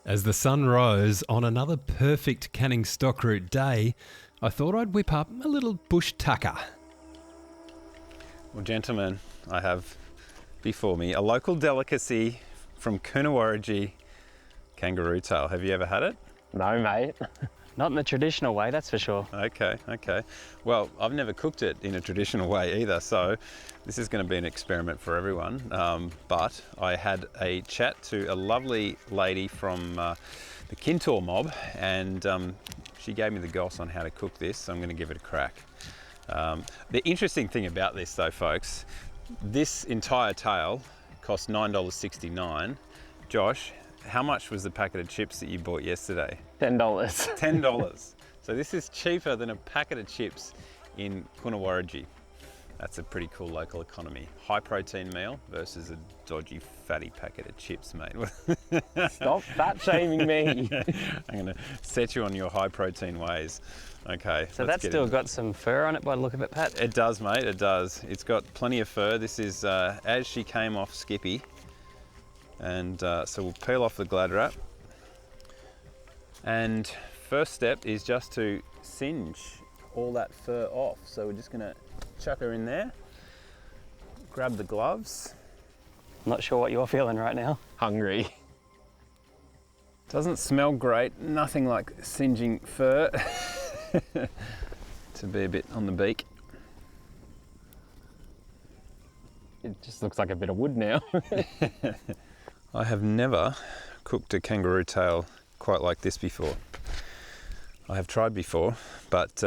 As the sun rose on another perfect Canning stock route day, I thought I'd whip up a little bush tucker. Well, gentlemen, I have before me a local delicacy from Coonawarra kangaroo tail. Have you ever had it? No, mate. Not in the traditional way, that's for sure. Okay. Well, I've never cooked it in a traditional way either, so this is going to be an experiment for everyone. But I had a chat to a lovely lady from the Kintor mob, and she gave me the goss on how to cook this, so I'm going to give it a crack. The interesting thing about this though, folks, this entire tail cost $9.69. Josh, how much was the packet of chips that you bought yesterday? $10. $10. So this is cheaper than a packet of chips in Coonawarra. That's a pretty cool local economy. High protein meal versus a dodgy fatty packet of chips, mate. Stop fat shaming me. I'm gonna set you on your high protein ways. Okay. So that's still got some fur on it by the look of it, Pat? It does, mate, it does. It's got plenty of fur. This is as she came off Skippy. And so we'll peel off the glad wrap. And first step is just to singe all that fur off. So we're just gonna chuck her in there, grab the gloves. Not sure what you're feeling right now. Hungry. Doesn't smell great, nothing like singeing fur to be a bit on the beak. It just looks like a bit of wood now. I have never cooked a kangaroo tail quite like this before. I have tried before, but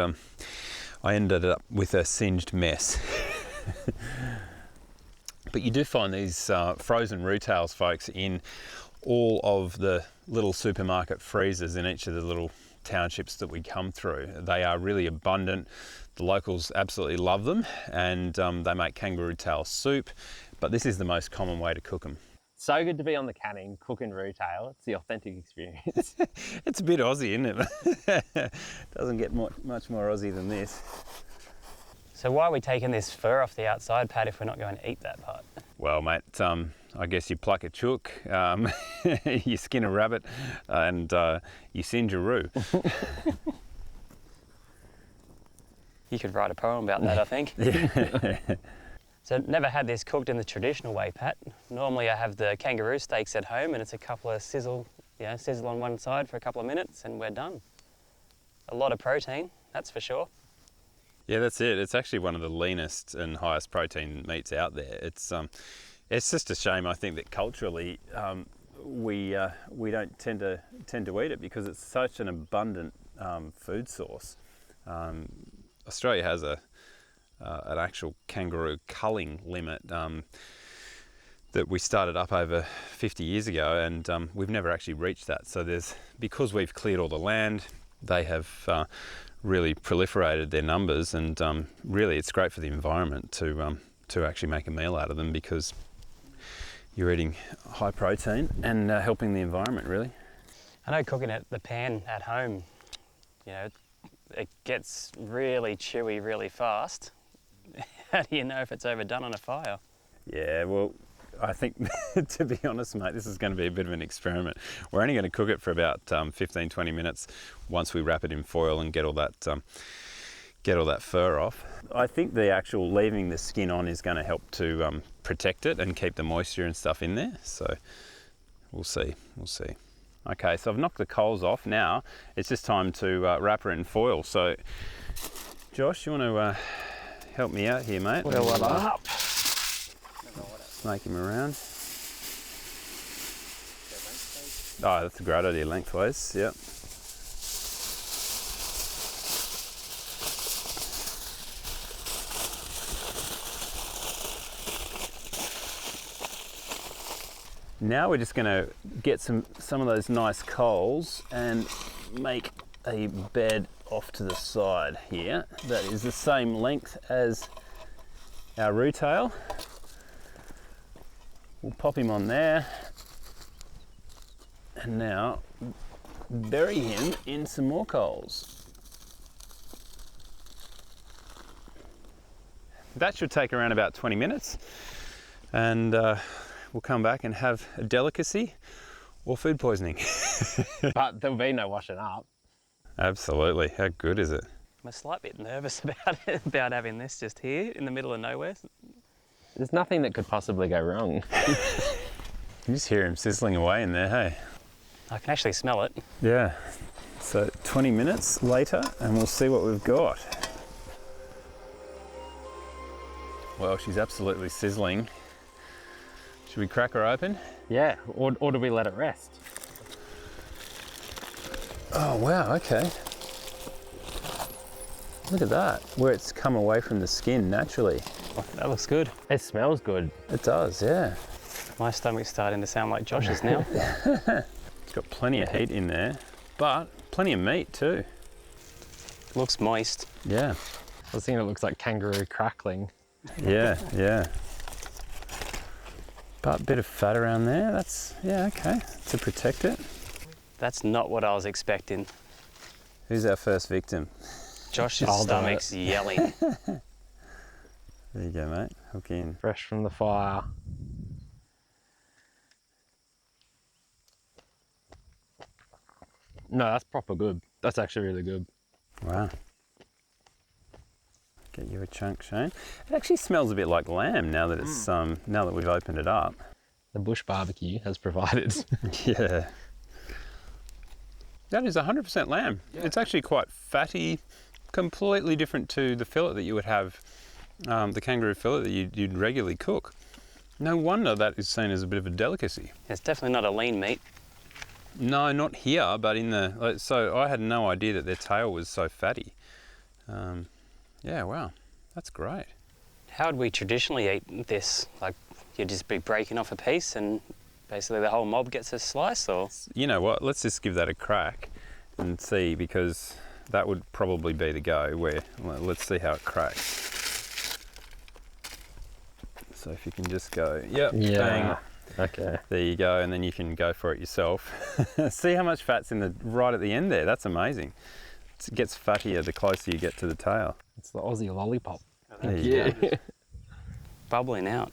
I ended up with a singed mess. But you do find these frozen roux tails, folks, in all of the little supermarket freezers in each of the little townships that we come through. They are really abundant. The locals absolutely love them, and they make kangaroo tail soup, but this is the most common way to cook them. So good to be on the Canning, cooking roux tail. It's the authentic experience. It's a bit Aussie, isn't it? Doesn't get much more Aussie than this. So why are we taking this fur off the outside, Pat, if we're not going to eat that part? Well, mate, I guess you pluck a chook, you skin a rabbit, and you singe a roo. You could write a poem about that, I think. So never had this cooked in the traditional way, Pat. Normally I have the kangaroo steaks at home and it's a couple of sizzle on one side for a couple of minutes and we're done. A lot of protein, that's for sure. Yeah, that's it. It's actually one of the leanest and highest protein meats out there. It's just a shame, I think, that culturally we don't tend to eat it because it's such an abundant food source. Australia has an actual kangaroo culling limit that we started up over 50 years ago, and we've never actually reached that. So because we've cleared all the land, they have really proliferated their numbers, and really it's great for the environment to actually make a meal out of them because you're eating high protein and helping the environment, really. I know cooking at the pan at home, it gets really chewy really fast. How do you know if it's overdone on a fire? Yeah, well, I think, to be honest, mate, this is going to be a bit of an experiment. We're only going to cook it for about 15-20 minutes once we wrap it in foil and get all that fur off. I think the actual leaving the skin on is going to help to protect it and keep the moisture and stuff in there. So we'll see. Okay, so I've knocked the coals off. Now it's just time to wrap her in foil. So, Josh, you want to help me out here, mate? Well up. Snake him around. Oh, that's a great idea, lengthways, yep. Now we're just going to get some of those nice coals and make a bed off to the side here that is the same length as our roux tail. We'll pop him on there and now bury him in some more coals. That should take around about 20 minutes and we'll come back and have a delicacy or food poisoning. But there'll be no washing up. Absolutely. How good is it? I'm a slight bit nervous about having this just here in the middle of nowhere. There's nothing that could possibly go wrong. You just hear him sizzling away in there, hey? I can actually smell it. Yeah. So 20 minutes later and we'll see what we've got. Well, she's absolutely sizzling. Should we crack her open? Yeah, or do we let it rest? Oh, wow, okay. Look at that, where it's come away from the skin naturally. Oh, that looks good. It smells good. It does, yeah. My stomach's starting to sound like Josh's now. It's got plenty of heat in there, but plenty of meat too. Looks moist. Yeah. I was thinking it looks like kangaroo crackling. Yeah. But a bit of fat around there, that's, yeah, okay, to protect it. That's not what I was expecting. Who's our first victim? Josh's stomach's yelling. There you go, mate, hook in. Fresh from the fire. No, that's proper good. That's actually really good. Wow. Get you a chunk, Shane. It actually smells a bit like lamb now that it's now that we've opened it up. The bush barbecue has provided. Yeah. That is 100% lamb. Yeah. It's actually quite fatty, completely different to the fillet that you would have, the kangaroo fillet that you'd regularly cook. No wonder that is seen as a bit of a delicacy. It's definitely not a lean meat. No, not here, but in the, so I had no idea that their tail was so fatty. Yeah, wow, that's great. How would we traditionally eat this? Like, you'd just be breaking off a piece and basically the whole mob gets a slice, or? You know what, let's just give that a crack and see, because that would probably be the go where, let's see how it cracks. So if you can just go, yep, Yeah. bang. Okay. There you go, and then you can go for it yourself. See how much fat's in right at the end there, that's amazing. It gets fattier the closer you get to the tail. It's the Aussie lollipop. There you go. Bubbling out.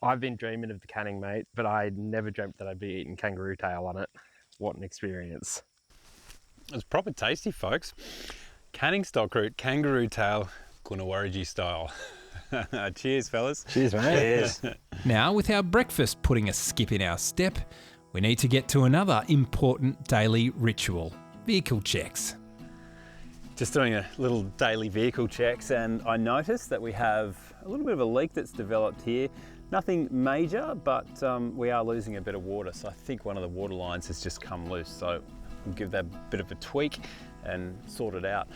I've been dreaming of the canning, mate, but I never dreamt that I'd be eating kangaroo tail on it. What an experience. It's proper tasty, folks. Canning stock root, kangaroo tail, Gunawarigi style. Cheers, fellas. Cheers, mate. Cheers. Now, with our breakfast putting a skip in our step, we need to get to another important daily ritual: vehicle checks. Just doing a little daily vehicle checks, and I noticed that we have a little bit of a leak that's developed here. Nothing major, but we are losing a bit of water, so I think one of the water lines has just come loose, so we'll give that a bit of a tweak and sort it out.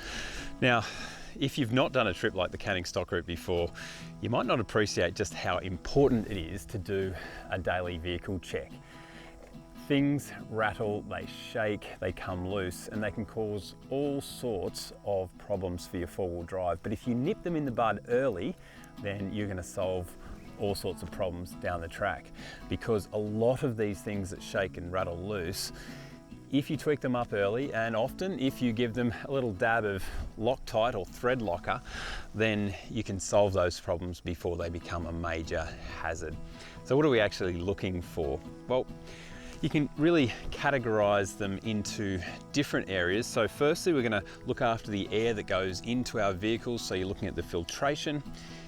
Now, if you've not done a trip like the Canning Stock Route before, you might not appreciate just how important it is to do a daily vehicle check. Things rattle, they shake, they come loose, and they can cause all sorts of problems for your four-wheel drive. But if you nip them in the bud early, then you're going to solve all sorts of problems down the track, because a lot of these things that shake and rattle loose, if you tweak them up early, and often if you give them a little dab of Loctite or thread locker, then you can solve those problems before they become a major hazard. So what are we actually looking for? Well, you can really categorize them into different areas. So firstly, we're going to look after the air that goes into our vehicles. So you're looking at the filtration.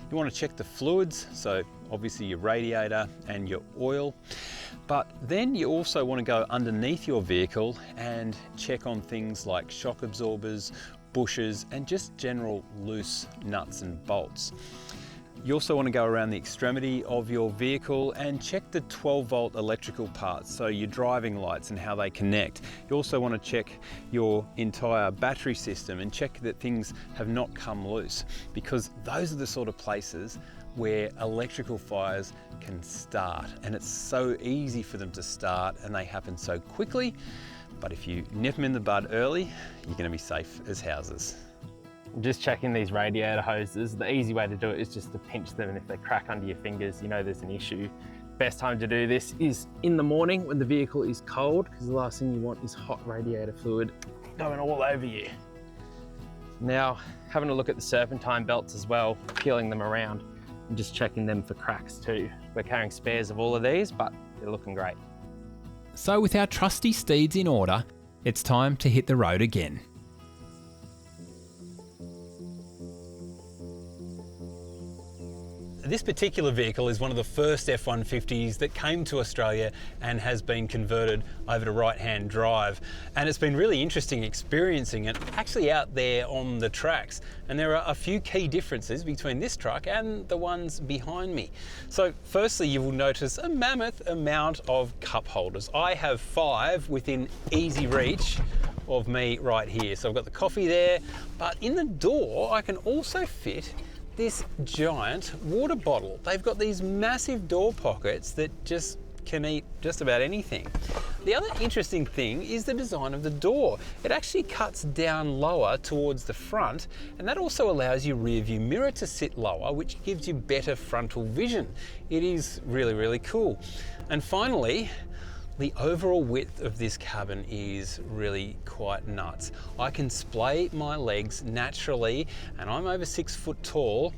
You want to check the fluids, so obviously your radiator and your oil. But then you also want to go underneath your vehicle and check on things like shock absorbers, bushers, and just general loose nuts and bolts. You also want to go around the extremity of your vehicle and check the 12-volt electrical parts, so your driving lights and how they connect. You also want to check your entire battery system and check that things have not come loose, because those are the sort of places where electrical fires can start, and it's so easy for them to start and they happen so quickly. But if you nip them in the bud early, you're going to be safe as houses. Just checking these radiator hoses. The easy way to do it is just to pinch them, and if they crack under your fingers, you know there's an issue. Best time to do this is in the morning when the vehicle is cold, because the last thing you want is hot radiator fluid going all over you. Now, having a look at the serpentine belts as well, peeling them around and just checking them for cracks too. We're carrying spares of all of these, but they're looking great. So with our trusty steeds in order, it's time to hit the road again. This particular vehicle is one of the first F-150s that came to Australia and has been converted over to right-hand drive. And it's been really interesting experiencing it actually out there on the tracks. And there are a few key differences between this truck and the ones behind me. So firstly, you will notice a mammoth amount of cup holders. I have 5 within easy reach of me right here. So I've got the coffee there, but in the door, I can also fit this giant water bottle. They've got these massive door pockets that just can eat just about anything. The other interesting thing is the design of the door. It actually cuts down lower towards the front, and that also allows your rear view mirror to sit lower, which gives you better frontal vision. It is really, really cool. And finally, the overall width of this cabin is really quite nuts. I can splay my legs naturally, and I'm over 6 foot tall,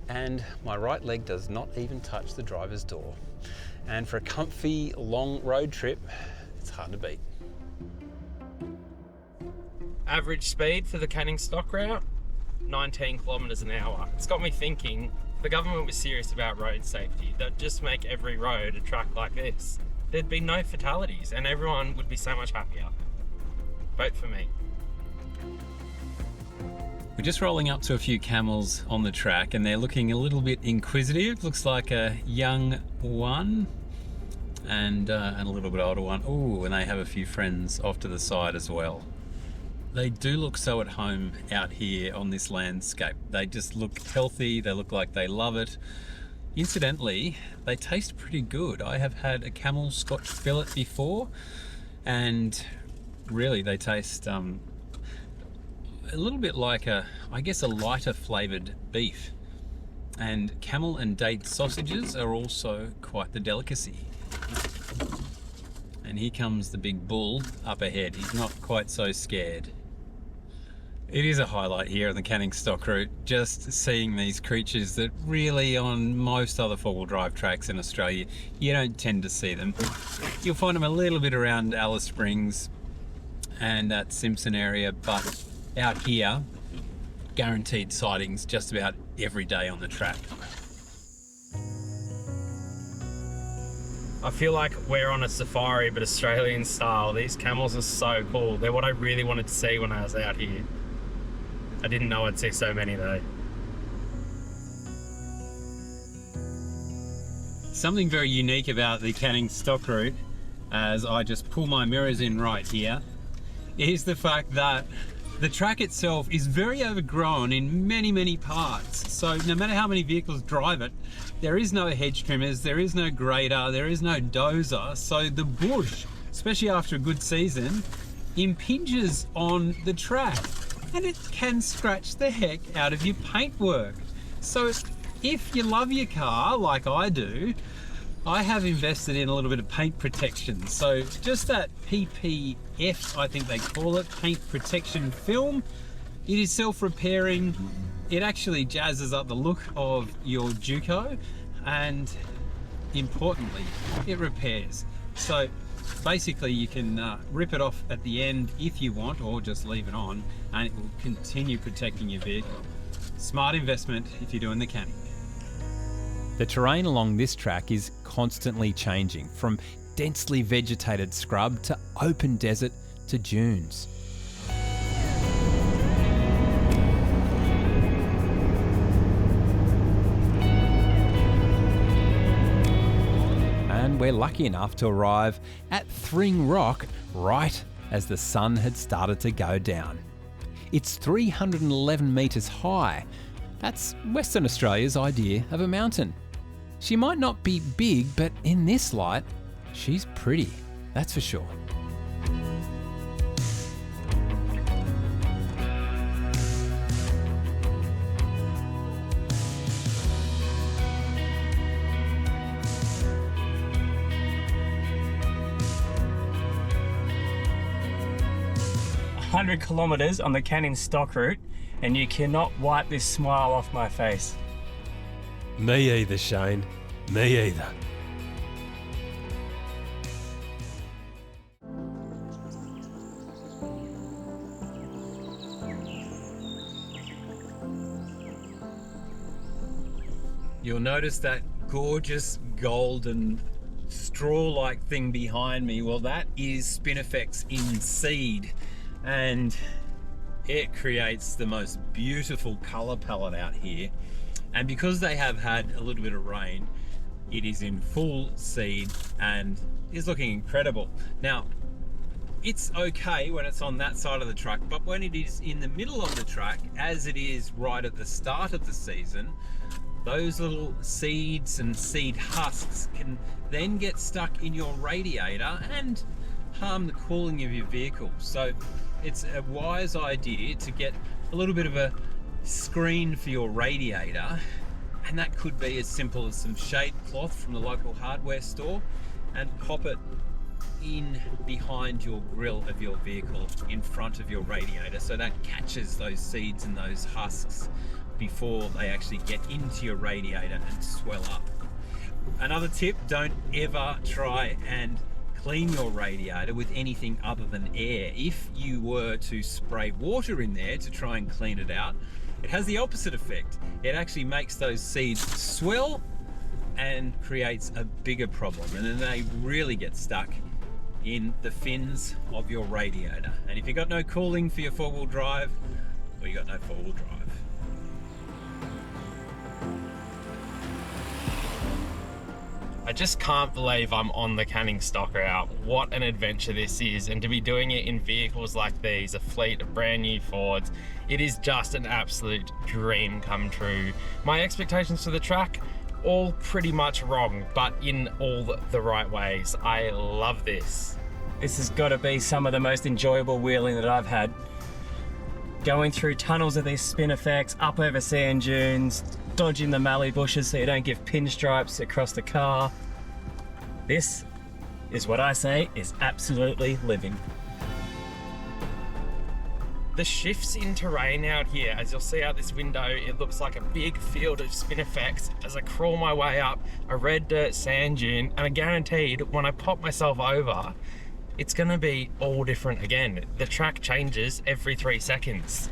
and my right leg does not even touch the driver's door. And for a comfy long road trip, it's hard to beat. Average speed for the Canning stock route, 19 kilometers an hour. It's got me thinking, if the government was serious about road safety, they'd just make every road a track like this. There'd be no fatalities and everyone would be so much happier. Vote for me. We're just rolling up to a few camels on the track and they're looking a little bit inquisitive. Looks like a young one and a little bit older one. Oh, and they have a few friends off to the side as well. They do look so at home out here on this landscape. They just look healthy, they look like they love it. Incidentally, they taste pretty good. I have had a camel Scotch fillet before, and really they taste a little bit like I guess a lighter flavoured beef. And camel and date sausages are also quite the delicacy. And here comes the big bull up ahead. He's not quite so scared. It is a highlight here on the Canning Stock Route, just seeing these creatures that really on most other four-wheel drive tracks in Australia, you don't tend to see them. You'll find them a little bit around Alice Springs and that Simpson area, but out here, guaranteed sightings just about every day on the track. I feel like we're on a safari, but Australian style. These camels are so cool. They're what I really wanted to see when I was out here. I didn't know I'd see so many though. Something very unique about the Canning Stock Route, as I just pull my mirrors in right here, is the fact that the track itself is very overgrown in many parts. So no matter how many vehicles drive it, there is no hedge trimmers, there is no grader, there is no dozer. So the bush, especially after a good season, impinges on the track and it can scratch the heck out of your paintwork. So if you love your car like I do, I have invested in a little bit of paint protection. So just that PPF, I think they call it, paint protection film. It is self-repairing. It actually jazzes up the look of your Duco, and importantly, it repairs. So basically you can rip it off at the end if you want, or just leave it on, and it will continue protecting your vehicle. Smart investment if you're doing the Canning. The terrain along this track is constantly changing, from densely vegetated scrub to open desert to dunes. And we're lucky enough to arrive at Thring Rock right as the sun had started to go down. It's 311 metres high. That's Western Australia's idea of a mountain. She might not be big, but in this light, she's pretty, that's for sure. "100 kilometres on the Canning Stock Route, and you cannot wipe this smile off my face." Me either, Shane. Me either. You'll notice that gorgeous golden straw-like thing behind me. Well, that is Spinifex in seed, and it creates the most beautiful color palette out here. And because they have had a little bit of rain, it is in full seed and is looking incredible. Now, it's okay when it's on that side of the track, but when it is in the middle of the track, as it is right at the start of the season, those little seeds and seed husks can then get stuck in your radiator and harm the cooling of your vehicle. So it's a wise idea to get a little bit of a screen for your radiator, and that could be as simple as some shade cloth from the local hardware store, and pop it in behind your grille of your vehicle in front of your radiator, so that catches those seeds and those husks before they actually get into your radiator and swell up. Another tip, don't ever try and clean your radiator with anything other than air. If you were to spray water in there to try and clean it out, it has the opposite effect. It actually makes those seeds swell and creates a bigger problem, and then they really get stuck in the fins of your radiator. And if you've got no cooling for your four-wheel drive, well, you've got no four-wheel drive. I just can't believe I'm on the Canning Stock Route. What an adventure this is, and to be doing it in vehicles like these, a fleet of brand new Fords, it is just an absolute dream come true. My expectations for the track, all pretty much wrong, but in all the right ways. I love this. This has got to be some of the most enjoyable wheeling that I've had. Going through tunnels of these Spinifex, up over sand dunes, dodging the mallee bushes so you don't give pinstripes across the car. This is what I say is absolutely living. The shifts in terrain out here, as you'll see out this window, it looks like a big field of spin effects as I crawl my way up a red dirt sand dune, and I guaranteed when I pop myself over, it's gonna be all different again. The track changes every 3 seconds.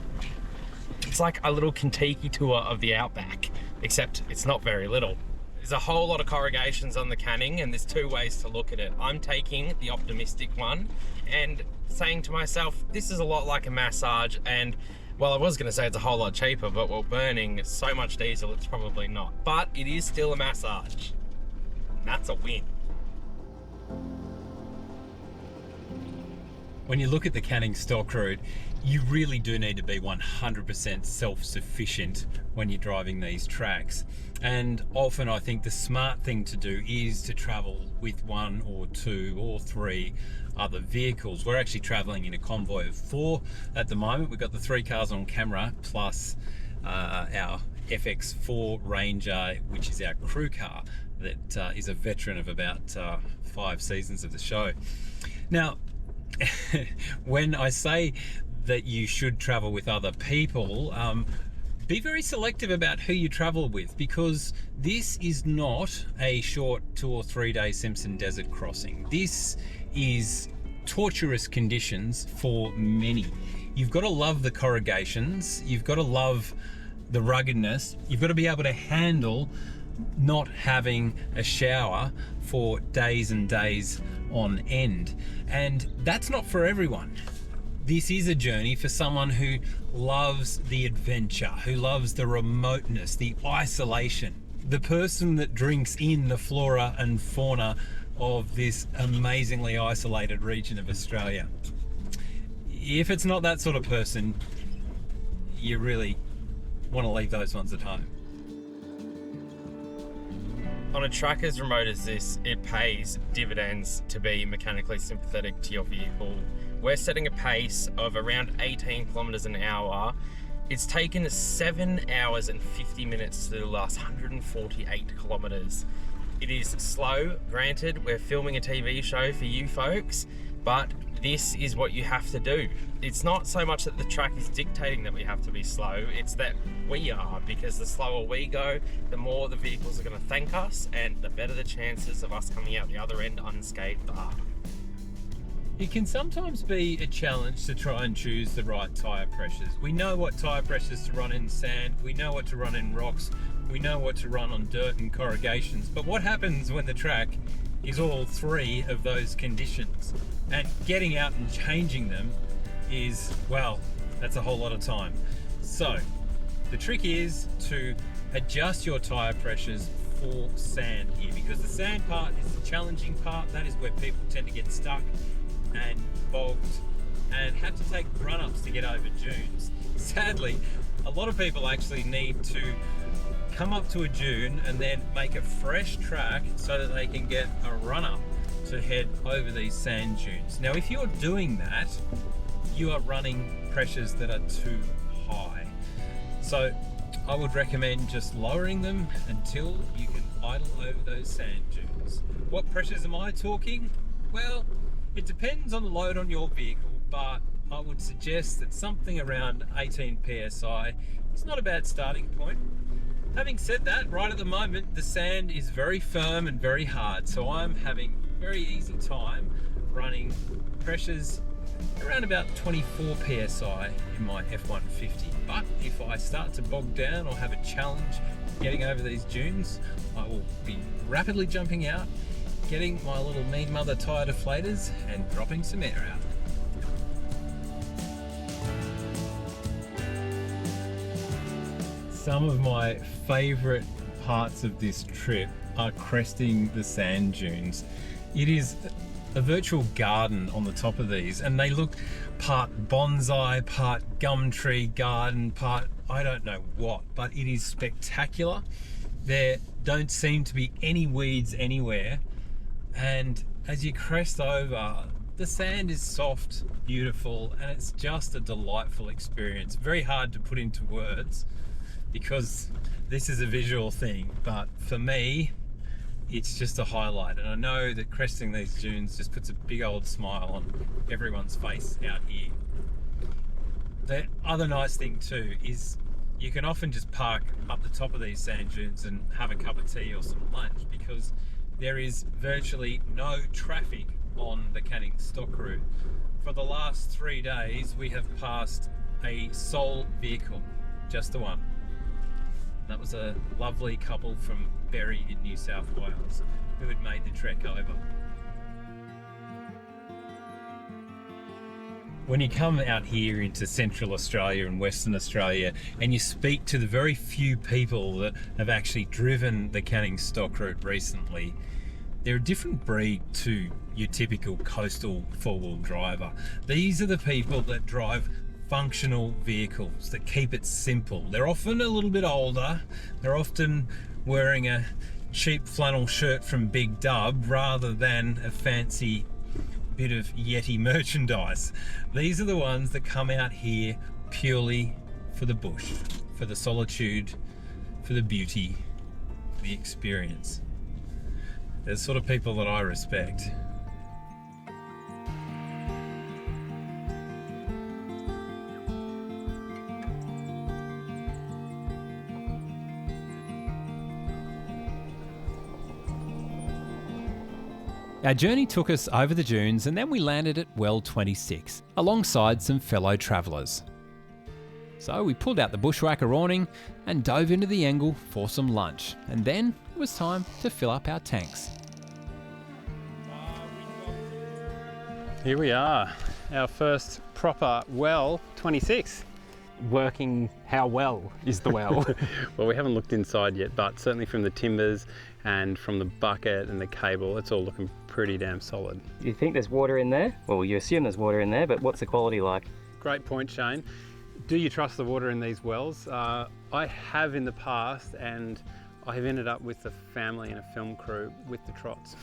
It's like a little Kentucky tour of the outback, except it's not very little. There's a whole lot of corrugations on the Canning, and there's 2 ways to look at it. I'm taking the optimistic one and saying to myself, this is a lot like a massage, and well, I was going to say it's a whole lot cheaper, but we're burning so much diesel, it's probably not. But it is still a massage. And that's a win. When you look at the Canning stock route, you really do need to be 100% self-sufficient when you're driving these tracks. And often I think the smart thing to do is to travel with 1 or 2 or 3 other vehicles. We're actually traveling in a convoy of 4 at the moment. We've got the 3 cars on camera plus our FX4 Ranger, which is our crew car that is a veteran of about 5 seasons of the show. Now, when I say that you should travel with other people, be very selective about who you travel with, because this is not a short 2 or 3 day Simpson Desert crossing. This is torturous conditions for many. You've got to love the corrugations, you've got to love the ruggedness, you've got to be able to handle not having a shower for days and days on end. And that's not for everyone. This is a journey for someone who loves the adventure, who loves the remoteness, the isolation, the person that drinks in the flora and fauna of this amazingly isolated region of Australia. If it's not that sort of person, you really want to leave those ones at home. On a track as remote as this, it pays dividends to be mechanically sympathetic to your vehicle. We're setting a pace of around 18 kilometers an hour. It's taken 7 hours and 50 minutes to the last 148 kilometers. It is slow, granted, we're filming a TV show for you folks, but this is what you have to do. It's not so much that the track is dictating that we have to be slow, it's that we are, because the slower we go, the more the vehicles are going to thank us, and the better the chances of us coming out the other end unscathed are. It can sometimes be a challenge to try and choose the right tyre pressures. We know what tyre pressures to run in sand, we know what to run in rocks, we know what to run on dirt and corrugations, but what happens when the track is all 3 of those conditions? And getting out and changing them is, well, that's a whole lot of time. So the trick is to adjust your tyre pressures for sand here, because the sand part is the challenging part. That is where people tend to get stuck and bogged and have to take run-ups to get over dunes. Sadly, a lot of people actually need to come up to a dune and then make a fresh track so that they can get a run-up to head over these sand dunes. Now, if you're doing that, you are running pressures that are too high. So I would recommend just lowering them until you can idle over those sand dunes. What pressures am I talking? Well, it depends on the load on your vehicle, but I would suggest that something around 18 psi is not a bad starting point. Having said that, right at the moment, the sand is very firm and very hard, so I'm having a very easy time running pressures around about 24 psi in my F-150. But if I start to bog down or have a challenge getting over these dunes, I will be rapidly jumping out, getting my little mean mother tyre deflators and dropping some air out. Some of my favourite parts of this trip are cresting the sand dunes. It is a virtual garden on the top of these, and they look part bonsai, part gum tree garden, part I don't know what, but it is spectacular. There don't seem to be any weeds anywhere, and as you crest over, the sand is soft, beautiful, and it's just a delightful experience. Very hard to put into words because this is a visual thing, but for me, it's just a highlight. And I know that cresting these dunes just puts a big old smile on everyone's face out here. The other nice thing too is you can often just park up the top of these sand dunes and have a cup of tea or some lunch, because there is virtually no traffic on the Canning Stock Route. For the last 3 days, we have passed a sole vehicle, just the one. That was a lovely couple from Berry in New South Wales who had made the trek over. When you come out here into Central Australia and Western Australia and you speak to the very few people that have actually driven the Canning Stock Route recently, they're a different breed to your typical coastal four-wheel driver. These are the people that drive functional vehicles that keep it simple. They're often a little bit older. They're often wearing a cheap flannel shirt from Big Dub rather than a fancy bit of Yeti merchandise. These are the ones that come out here purely for the bush, for the solitude, for the beauty, the experience. They're the sort of people that I respect. Our journey took us over the dunes and then we landed at well 26, alongside some fellow travellers. So we pulled out the bushwhacker awning and dove into the Engle for some lunch, and then it was time to fill up our tanks. Here we are, our first proper well 26. Working how well is the well? Well, we haven't looked inside yet, but certainly from the timbers and from the bucket and the cable, it's all looking pretty damn solid. Do you think there's water in there? Well, you assume there's water in there, but what's the quality like? Great point, Shane. Do you trust the water in these wells? I have in the past, and I have ended up with a family and a film crew with the trots.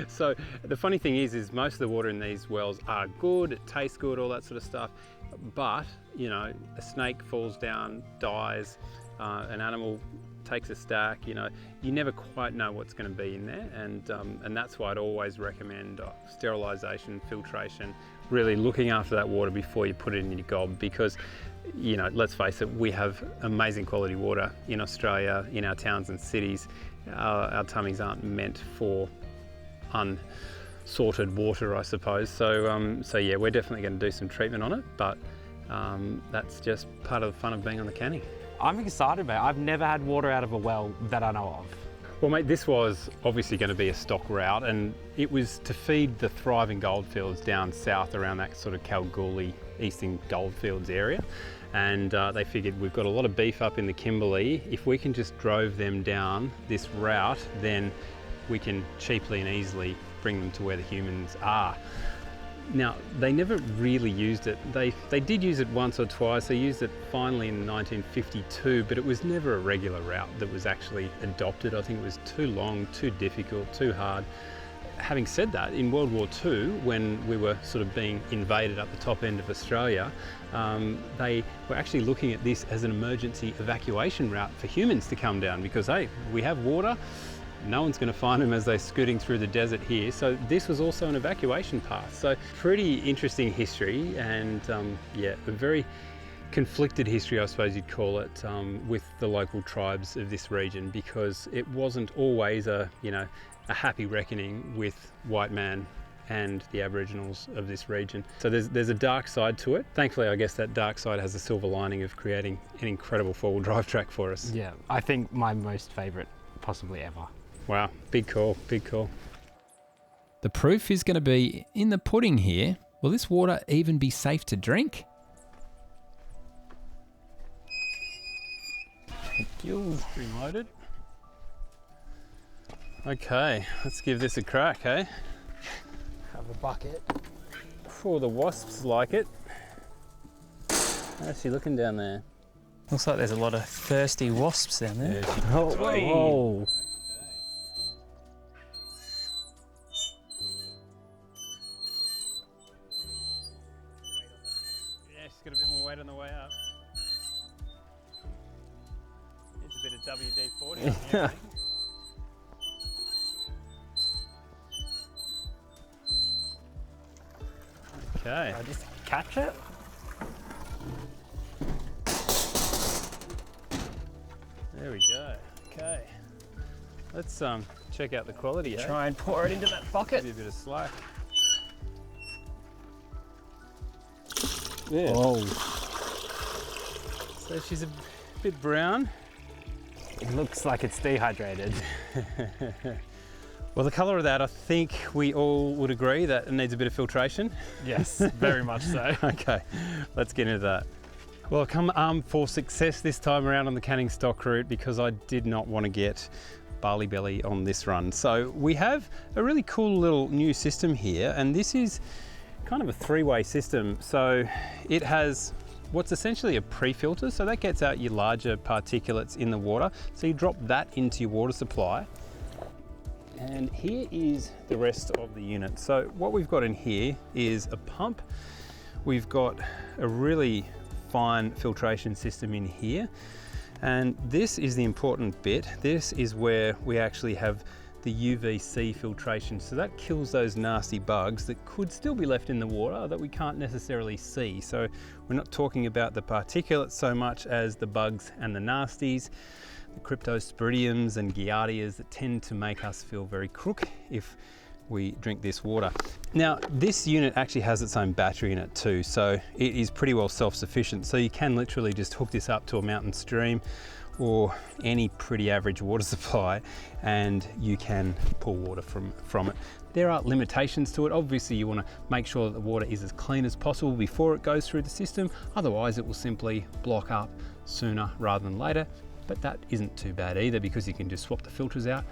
so the funny thing is most of the water in these wells are good, it tastes good, all that sort of stuff. But, you know, a snake falls down, dies, an animal takes a stack, you know, you never quite know what's going to be in there, and that's why I'd always recommend sterilisation, filtration, really looking after that water before you put it in your gob, because, you know, let's face it, we have amazing quality water in Australia, in our towns and cities. Our tummies aren't meant for unsorted water, I suppose. So yeah, we're definitely going to do some treatment on it, but that's just part of the fun of being on the Canning. I'm excited, mate. I've never had water out of a well that I know of. Well, mate, this was obviously going to be a stock route, and it was to feed the thriving goldfields down south around that sort of Kalgoorlie, Eastern Goldfields area. And they figured we've got a lot of beef up in the Kimberley. If we can just drove them down this route, then we can cheaply and easily bring them to where the humans are. Now, they never really used it. They did use it once or twice. They used it finally in 1952, but it was never a regular route that was actually adopted. I think it was too long, too difficult, too hard. Having said that, in World War II, when we were sort of being invaded up the top end of Australia, they were actually looking at this as an emergency evacuation route for humans to come down, because, hey, we have water, no one's going to find them as they're scooting through the desert here. So this was also an evacuation path. So pretty interesting history, and yeah, a very conflicted history, I suppose you'd call it, with the local tribes of this region, because it wasn't always a happy reckoning with white man and the Aboriginals of this region. So there's a dark side to it. Thankfully, I guess that dark side has a silver lining of creating an incredible four-wheel drive track for us. Yeah, I think my most favourite possibly ever. Wow, big call, big call. The proof is going to be in the pudding here. Will this water even be safe to drink? Gills reloaded. Okay, let's give this a crack, eh? Have a bucket. Oh, the wasps like it. How's she looking down there? Looks like there's a lot of thirsty wasps down there. Oh, whoa. Yeah, she's got a bit more weight on the way up. It's a bit of WD-40 on here, I think. Okay. I just catch it. There we go. Okay. Let's check out the quality. Try and pour it into that bucket. Give you a bit of slack. Yeah. Oh, So she's a bit brown. it looks like it's dehydrated. Well, the colour of that, I think we all would agree that it needs a bit of filtration. Yes, very much so. Okay, let's get into that. Well, I come armed for success this time around on the Canning stock route because I did not want to get barley belly on this run. So we have a really cool little new system here, and this is kind of a three-way system. So it has what's essentially a pre-filter, so that gets out your larger particulates in the water. So you drop that into your water supply. And here is the rest of the unit. So what we've got in here is a pump. We've got a really fine filtration system in here. And this is the important bit. This is where we actually have the UVC filtration. So that kills those nasty bugs that could still be left in the water that we can't necessarily see. So we're not talking about the particulates so much as the bugs and the nasties, the cryptosporidiums and giardias that tend to make us feel very crook if we drink this water. Now, this unit actually has its own battery in it too, so it is pretty well self-sufficient. So you can literally just hook this up to a mountain stream or any pretty average water supply and you can pull water from it. There are limitations to it. Obviously, you want to make sure that the water is as clean as possible before it goes through the system. Otherwise, it will simply block up sooner rather than later. But that isn't too bad either because you can just swap the filters out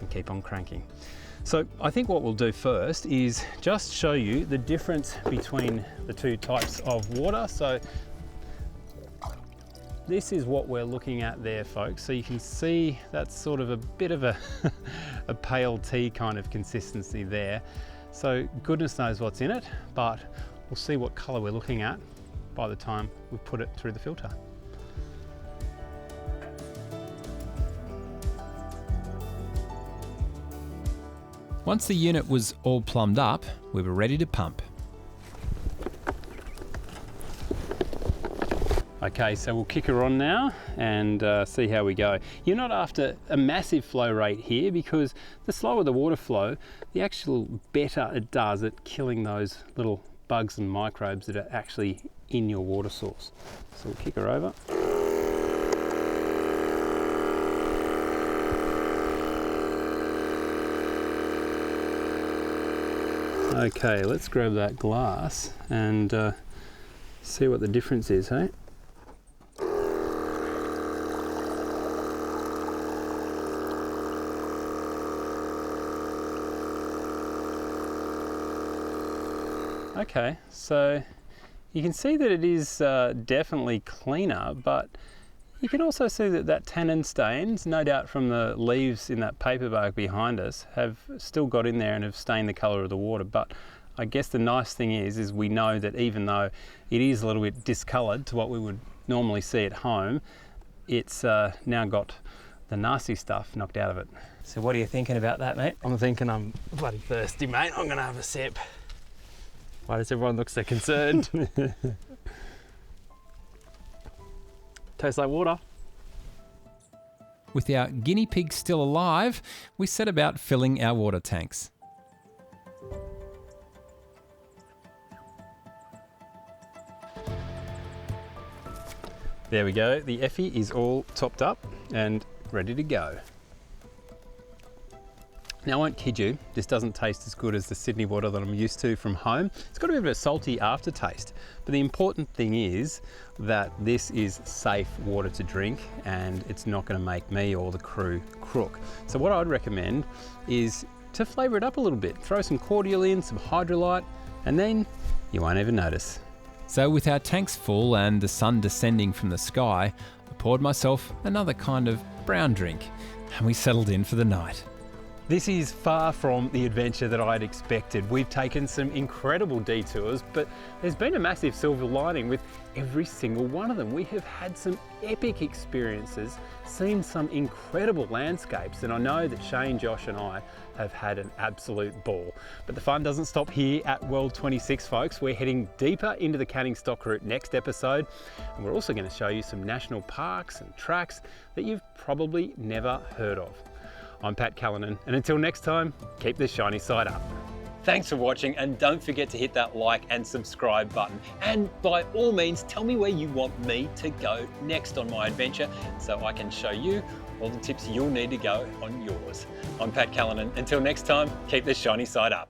and keep on cranking. So I think what we'll do first is just show you the difference between the two types of water. So this is what we're looking at there, folks. So you can see that's sort of a bit of a, a pale tea kind of consistency there. So goodness knows what's in it, but we'll see what color we're looking at by the time we put it through the filter. Once the unit was all plumbed up, we were ready to pump. Okay, so we'll kick her on now and see how we go. You're not after a massive flow rate here because the slower the water flow, the actual better it does at killing those little bugs and microbes that are actually in your water source. So we'll kick her over. Okay, let's grab that glass and see what the difference is, hey? Okay, so you can see that it is definitely cleaner, but you can also see that that tannin stains, no doubt from the leaves in that paper bark behind us, have still got in there and have stained the colour of the water. But I guess the nice thing is we know that even though it is a little bit discoloured to what we would normally see at home, it's now got the nasty stuff knocked out of it. So what are you thinking about that, mate? I'm thinking I'm bloody thirsty, mate. I'm gonna have a sip. Why does everyone look so concerned? Tastes like water. With our guinea pig still alive, we set about filling our water tanks. There we go, the Effie is all topped up and ready to go. Now I won't kid you, this doesn't taste as good as the Sydney water that I'm used to from home. It's got a bit of a salty aftertaste, but the important thing is that this is safe water to drink and it's not going to make me or the crew crook. So what I'd recommend is to flavour it up a little bit. Throw some cordial in, some hydrolyte, and then you won't even notice. So with our tanks full and the sun descending from the sky, I poured myself another kind of brown drink and we settled in for the night. This is far from the adventure that I'd expected. We've taken some incredible detours, but there's been a massive silver lining with every single one of them. We have had some epic experiences, seen some incredible landscapes, and I know that Shane, Josh and I have had an absolute ball. But the fun doesn't stop here at World 26, folks. We're heading deeper into the Canning Stock Route next episode, and we're also going to show you some national parks and tracks that you've probably never heard of. I'm Pat Callinan, and until next time, keep the shiny side up. Thanks for watching, and don't forget to hit that like and subscribe button. And by all means, tell me where you want me to go next on my adventure so I can show you all the tips you'll need to go on yours. I'm Pat Callinan. Until next time, keep the shiny side up.